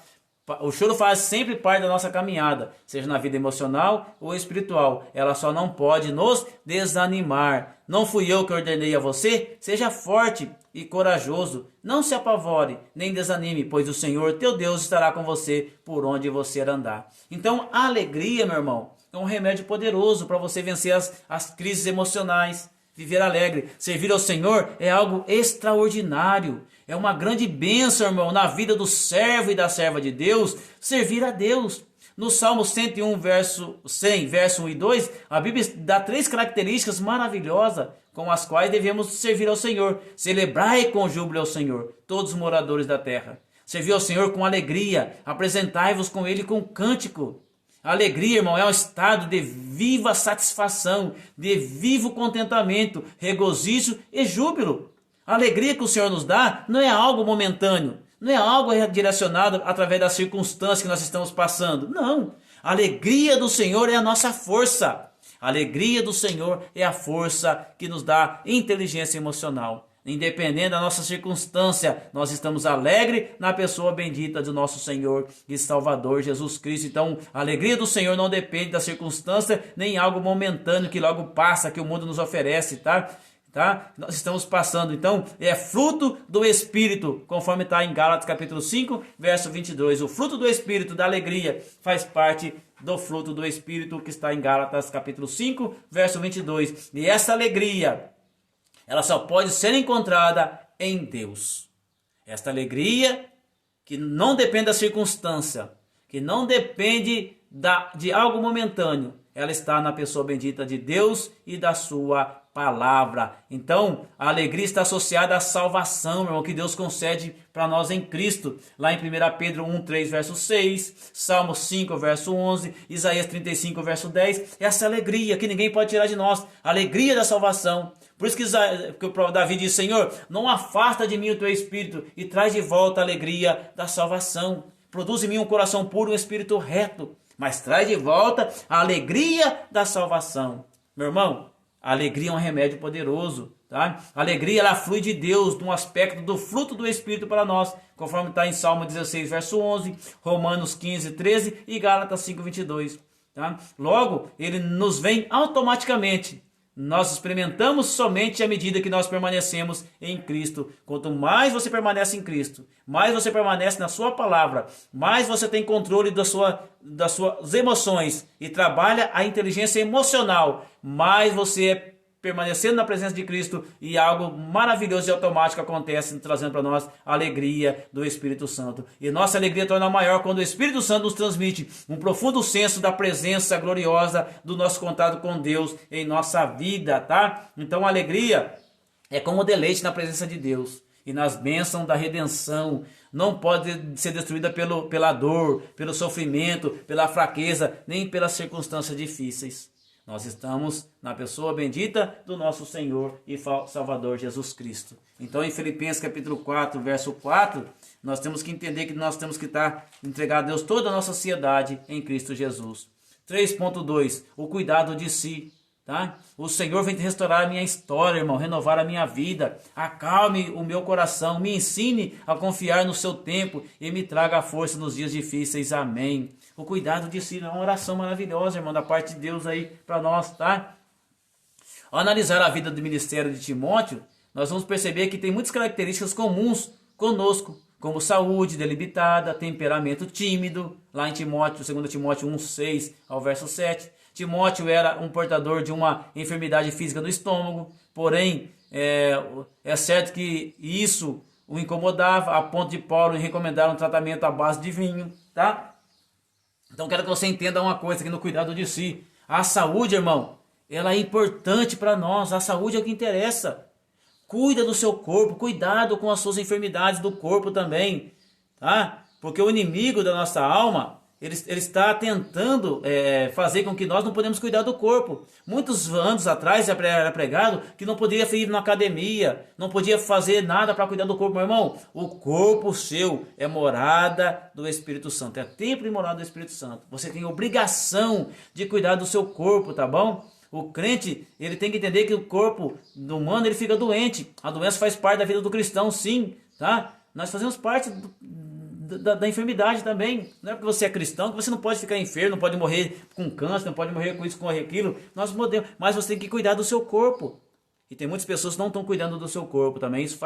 sempre parte da nossa caminhada, seja na vida emocional ou espiritual. Ela só não pode nos desanimar. Não fui eu que ordenei a você? Seja forte e corajoso. Não se apavore, nem desanime, pois o Senhor teu Deus estará com você por onde você andar. Então, a alegria, meu irmão, é um remédio poderoso para você vencer as crises emocionais. Viver alegre, servir ao Senhor é algo extraordinário. É uma grande bênção, irmão, na vida do servo e da serva de Deus, servir a Deus. No Salmo 101, verso 1 e 2, a Bíblia dá 3 características maravilhosas com as quais devemos servir ao Senhor. Celebrai com júbilo ao Senhor, todos os moradores da terra. Servir ao Senhor com alegria, apresentai-vos com Ele com cântico. A alegria, irmão, é um estado de viva satisfação, de vivo contentamento, regozijo e júbilo. A alegria que o Senhor nos dá não é algo momentâneo, não é algo direcionado através das circunstâncias que nós estamos passando. Não, a alegria do Senhor é a nossa força. A alegria do Senhor é a força que nos dá inteligência emocional. Independente da nossa circunstância, nós estamos alegres na pessoa bendita do nosso Senhor e Salvador Jesus Cristo. Então, a alegria do Senhor não depende da circunstância, nem algo momentâneo que logo passa, que o mundo nos oferece, tá? Nós estamos passando, então, é fruto do Espírito, conforme está em Gálatas capítulo 5, verso 22. O fruto do Espírito, da alegria, faz parte do fruto do Espírito que está em Gálatas capítulo 5, verso 22. E essa alegria, ela só pode ser encontrada em Deus. Esta alegria que não depende da circunstância, que não depende de algo momentâneo, ela está na pessoa bendita de Deus e da sua palavra. Então, a alegria está associada à salvação, meu irmão, que Deus concede para nós em Cristo. Lá em 1 Pedro 1, 3, verso 6, Salmo 5, verso 11, Isaías 35, verso 10. Essa alegria que ninguém pode tirar de nós, a alegria da salvação. Por isso que Davi diz: Senhor, não afasta de mim o teu espírito e traz de volta a alegria da salvação. Produz em mim um coração puro, um espírito reto, mas traz de volta a alegria da salvação. Meu irmão, a alegria é um remédio poderoso, tá? A alegria, ela flui de Deus, de um aspecto do fruto do Espírito para nós, conforme está em Salmo 16, verso 11, Romanos 15, 13 e Gálatas 5, 22. Tá? Logo, ele nos vem automaticamente. Nós experimentamos somente à medida que nós permanecemos em Cristo. Quanto mais você permanece em Cristo, mais você permanece na sua palavra, mais você tem controle das suas emoções e trabalha a inteligência emocional, mais você permanecendo na presença de Cristo e algo maravilhoso e automático acontece, trazendo para nós a alegria do Espírito Santo. E nossa alegria torna maior quando o Espírito Santo nos transmite um profundo senso da presença gloriosa do nosso contato com Deus em nossa vida, tá? Então a alegria é como o deleite na presença de Deus e nas bênçãos da redenção. Não pode ser destruída pela dor, pelo sofrimento, pela fraqueza, nem pelas circunstâncias difíceis. Nós estamos na pessoa bendita do nosso Senhor e Salvador Jesus Cristo. Então, em Filipenses capítulo 4, verso 4, nós temos que entender que nós temos que entregar a Deus toda a nossa ansiedade em Cristo Jesus. 3.2, o cuidado de si. Tá? O Senhor vem restaurar a minha história, irmão, renovar a minha vida. Acalme o meu coração, me ensine a confiar no seu tempo e me traga a força nos dias difíceis. Amém. O cuidado de si é uma oração maravilhosa, irmão, da parte de Deus aí para nós, tá? Ao analisar a vida do ministério de Timóteo, nós vamos perceber que tem muitas características comuns conosco, como saúde delimitada, temperamento tímido, lá em Timóteo, 2 Timóteo 1, 6 ao verso 7. Timóteo era um portador de uma enfermidade física no estômago, porém, é certo que isso o incomodava, a ponto de Paulo recomendar um tratamento à base de vinho, tá? Então quero que você entenda uma coisa aqui no cuidado de si. A saúde, irmão, ela é importante para nós, a saúde é o que interessa. Cuida do seu corpo, cuidado com as suas enfermidades do corpo também, tá? Porque o inimigo da nossa alma, ele está tentando fazer com que nós não podemos cuidar do corpo. Muitos anos atrás era pregado que não poderia ir na academia, não podia fazer nada para cuidar do corpo. Meu irmão, o corpo seu é morada do Espírito Santo, é templo e morada do Espírito Santo. Você tem obrigação de cuidar do seu corpo, tá bom? O crente, ele tem que entender que o corpo do humano, ele fica doente. A doença faz parte da vida do cristão, sim, tá? Nós fazemos parte da enfermidade também. Não é porque você é cristão que você não pode ficar enfermo, não pode morrer com câncer, não pode morrer com isso, com aquilo. Nós podemos, mas você tem que cuidar do seu corpo. E tem muitas pessoas que não estão cuidando do seu corpo também. Isso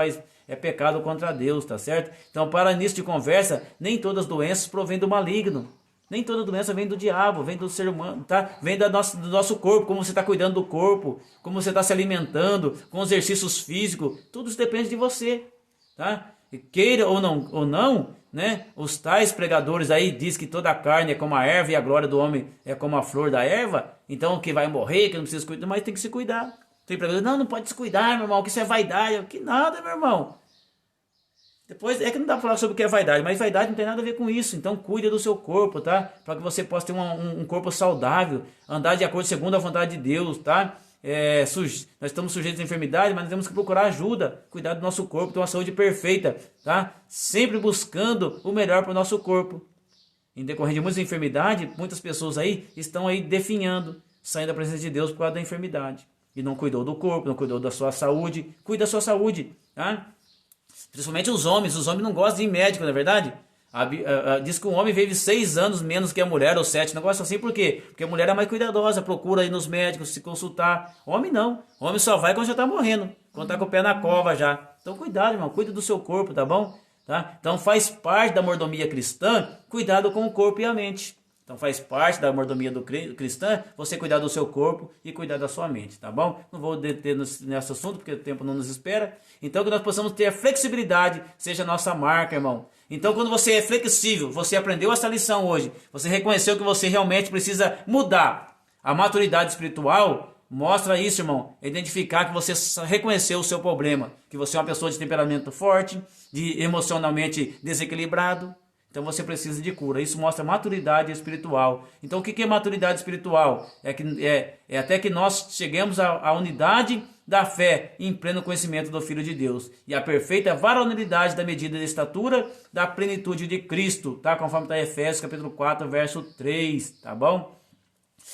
é pecado contra Deus, tá certo? Então, para início de conversa, nem todas as doenças provêm do maligno. Nem toda doença vem do diabo, vem do ser humano, tá? Vem do nosso corpo, como você está cuidando do corpo, como você está se alimentando, com exercícios físicos, tudo isso depende de você, tá? E queira ou não, né? Os tais pregadores aí diz que toda a carne é como a erva e a glória do homem é como a flor da erva, então que vai morrer, que não precisa se cuidar, mas tem que se cuidar. Tem pregador, não pode se cuidar, meu irmão, que isso é vaidade, que nada, meu irmão. Depois, é que não dá para falar sobre o que é vaidade, mas vaidade não tem nada a ver com isso. Então, cuide do seu corpo, tá? Para que você possa ter um corpo saudável, andar de acordo segundo a vontade de Deus, tá? Nós estamos sujeitos à enfermidade, mas nós temos que procurar ajuda, cuidar do nosso corpo, ter uma saúde perfeita, tá? Sempre buscando o melhor para o nosso corpo. Em decorrer de muitas enfermidades, muitas pessoas aí estão aí definhando, saindo da presença de Deus por causa da enfermidade. e não cuidou do corpo, não cuidou da sua saúde. Cuida da sua saúde, tá? Principalmente os homens não gostam de ir médico, não é verdade? Diz que o homem vive 6 anos menos que a mulher, ou 7, negócio assim, por quê? Porque a mulher é mais cuidadosa, procura ir nos médicos, se consultar. Homem não, homem só vai quando já está morrendo, quando está com o pé na cova já. Então cuidado, irmão, cuida do seu corpo, tá bom? Tá? Então faz parte da mordomia cristã, cuidado com o corpo e a mente. Então faz parte da mordomia cristã você cuidar do seu corpo e cuidar da sua mente, tá bom? Não vou deter nesse assunto porque o tempo não nos espera. Então que nós possamos ter a flexibilidade, seja a nossa marca, irmão. Então quando você é flexível, você aprendeu essa lição hoje, você reconheceu que você realmente precisa mudar. A maturidade espiritual mostra isso, irmão. Identificar que você reconheceu o seu problema, que você é uma pessoa de temperamento forte, de emocionalmente desequilibrado. Então você precisa de cura. Isso mostra maturidade espiritual. Então o que é maturidade espiritual? É até que nós cheguemos à unidade da fé em pleno conhecimento do Filho de Deus. E a perfeita varonilidade da medida de estatura da plenitude de Cristo. Tá? Conforme está em Efésios capítulo 4, verso 3. Tá bom?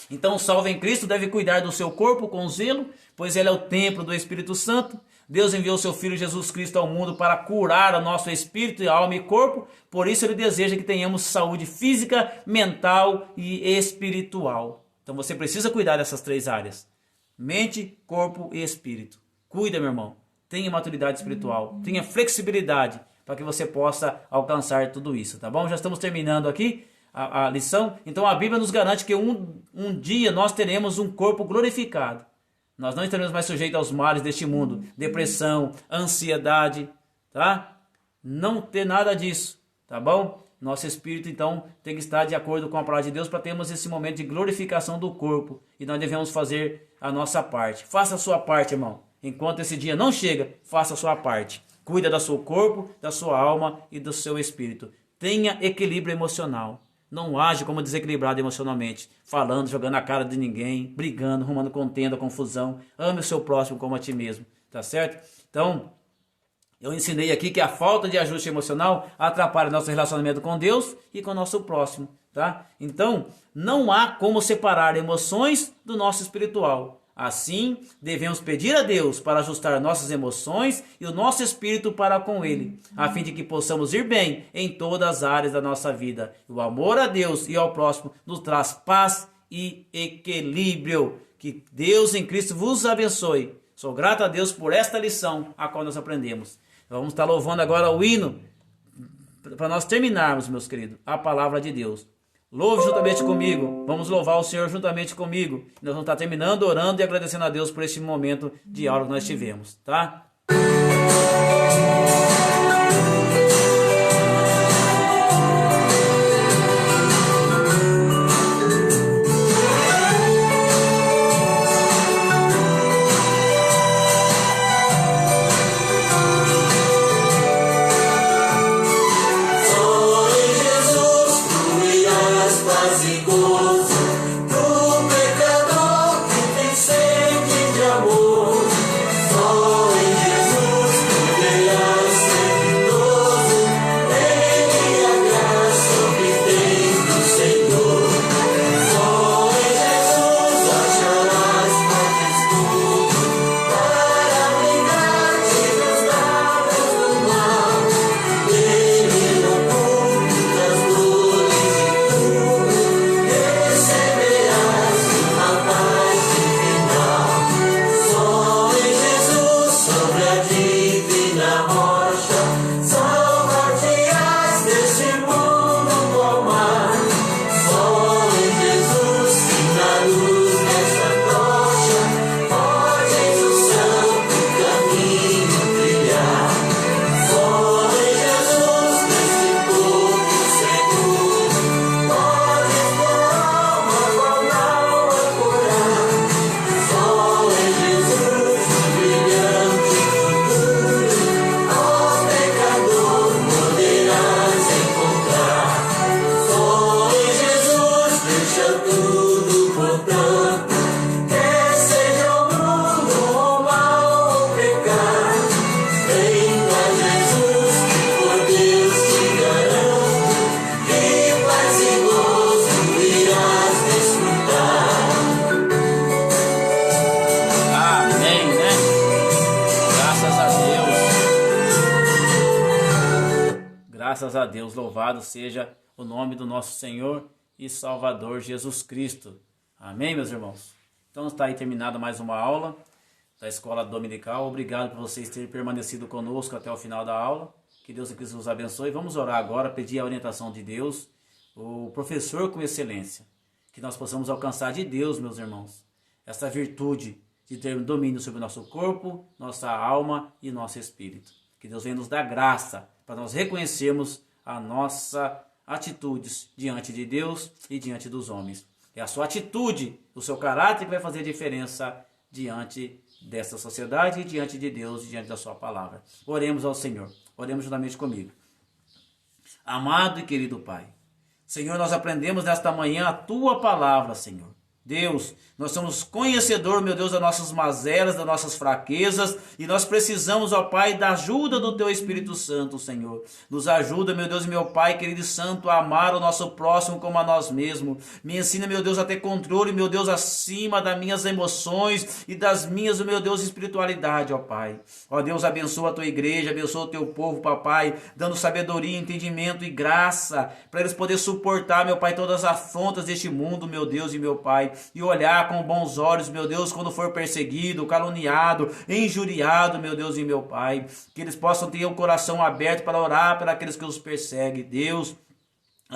Então o salvo em Cristo deve cuidar do seu corpo com zelo, pois ele é o templo do Espírito Santo. Deus enviou seu Filho Jesus Cristo ao mundo para curar o nosso espírito, alma e corpo. Por isso ele deseja que tenhamos saúde física, mental e espiritual. Então você precisa cuidar dessas 3 áreas. Mente, corpo e espírito. Cuida, meu irmão. Tenha maturidade espiritual. Tenha flexibilidade para que você possa alcançar tudo isso, tá bom? Já estamos terminando aqui a lição. Então a Bíblia nos garante que um dia nós teremos um corpo glorificado. Nós não estaremos mais sujeitos aos males deste mundo. Depressão, ansiedade, tá? Não ter nada disso, tá bom? Nosso espírito, então, tem que estar de acordo com a palavra de Deus para termos esse momento de glorificação do corpo. E nós devemos fazer a nossa parte. Faça a sua parte, irmão. Enquanto esse dia não chega, faça a sua parte. Cuida do seu corpo, da sua alma e do seu espírito. Tenha equilíbrio emocional. Não age como desequilibrado emocionalmente, falando, jogando a cara de ninguém, brigando, arrumando contenda, confusão. Ame o seu próximo como a ti mesmo, tá certo? Então, eu ensinei aqui que a falta de ajuste emocional atrapalha nosso relacionamento com Deus e com o nosso próximo, tá? Então, não há como separar emoções do nosso espiritual. Assim, devemos pedir a Deus para ajustar nossas emoções e o nosso espírito para com Ele, a fim de que possamos ir bem em todas as áreas da nossa vida. O amor a Deus e ao próximo nos traz paz e equilíbrio. Que Deus em Cristo vos abençoe. Sou grato a Deus por esta lição a qual nós aprendemos. Vamos estar louvando agora o hino para nós terminarmos, meus queridos, a palavra de Deus. Louve juntamente comigo, vamos louvar o Senhor juntamente comigo. Nós vamos estar terminando, orando e agradecendo a Deus por este momento de aula que nós tivemos, tá? Só em Jesus poderás ser Graças a Deus, louvado seja o nome do nosso Senhor e Salvador Jesus Cristo. Amém, meus irmãos? Então está aí terminada mais uma aula da Escola Dominical. Obrigado por vocês terem permanecido conosco até o final da aula. Que Deus em Cristo nos abençoe. Vamos orar agora, pedir a orientação de Deus, o professor com excelência. Que nós possamos alcançar de Deus, meus irmãos, essa virtude de ter domínio sobre o nosso corpo, nossa alma e nosso espírito. Que Deus venha nos dar graça para nós reconhecermos a nossa atitudes diante de Deus e diante dos homens. É a sua atitude, o seu caráter que vai fazer a diferença diante dessa sociedade e diante de Deus e diante da sua palavra. Oremos ao Senhor. Oremos juntamente comigo. Amado e querido Pai, Senhor, nós aprendemos nesta manhã a tua palavra, Senhor. Deus, nós somos conhecedor, meu Deus, das nossas mazelas, das nossas fraquezas, e nós precisamos, ó Pai, da ajuda do Teu Espírito Santo, Senhor. Nos ajuda, meu Deus e meu Pai, querido e santo, a amar o nosso próximo como a nós mesmos. Me ensina, meu Deus, a ter controle, meu Deus, acima das minhas emoções e das minhas, meu Deus, espiritualidade, ó Pai. Ó Deus, abençoa a Tua igreja, abençoa o Teu povo, papai, dando sabedoria, entendimento e graça, para eles poderem suportar, meu Pai, todas as afrontas deste mundo, meu Deus e meu Pai, e olhar com bons olhos, meu Deus, quando for perseguido, caluniado, injuriado, meu Deus e meu Pai, que eles possam ter o coração aberto para orar por aqueles que os perseguem. Deus,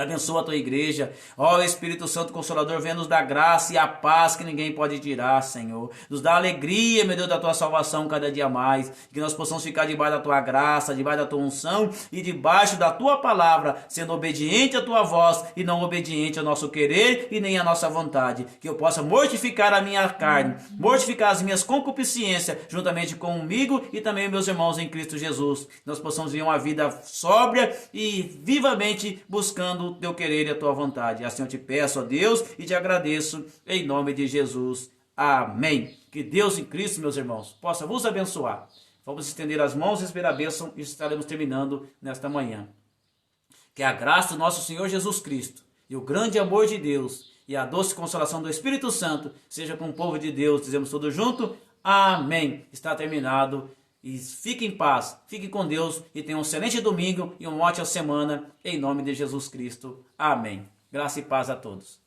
abençoa a tua igreja. Ó Espírito Santo Consolador, venha nos dar graça e a paz que ninguém pode tirar, Senhor. Nos dá alegria, meu Deus, da tua salvação cada dia mais. Que nós possamos ficar debaixo da tua graça, debaixo da tua unção e debaixo da tua palavra, sendo obediente à tua voz e não obediente ao nosso querer e nem à nossa vontade. Que eu possa mortificar a minha carne, mortificar as minhas concupiscências, juntamente comigo e também meus irmãos em Cristo Jesus. Nós possamos viver uma vida sóbria e vivamente buscando o teu querer e a tua vontade. Assim eu te peço, ó Deus, e te agradeço em nome de Jesus. Amém. Que Deus em Cristo, meus irmãos, possa vos abençoar. Vamos estender as mãos e esperar a bênção e estaremos terminando nesta manhã. Que a graça do nosso Senhor Jesus Cristo e o grande amor de Deus e a doce consolação do Espírito Santo seja com o povo de Deus. Dizemos todos juntos, amém. Está terminado. E fique em paz, fique com Deus e tenha um excelente domingo e uma ótima semana, em nome de Jesus Cristo. Amém. Graça e paz a todos.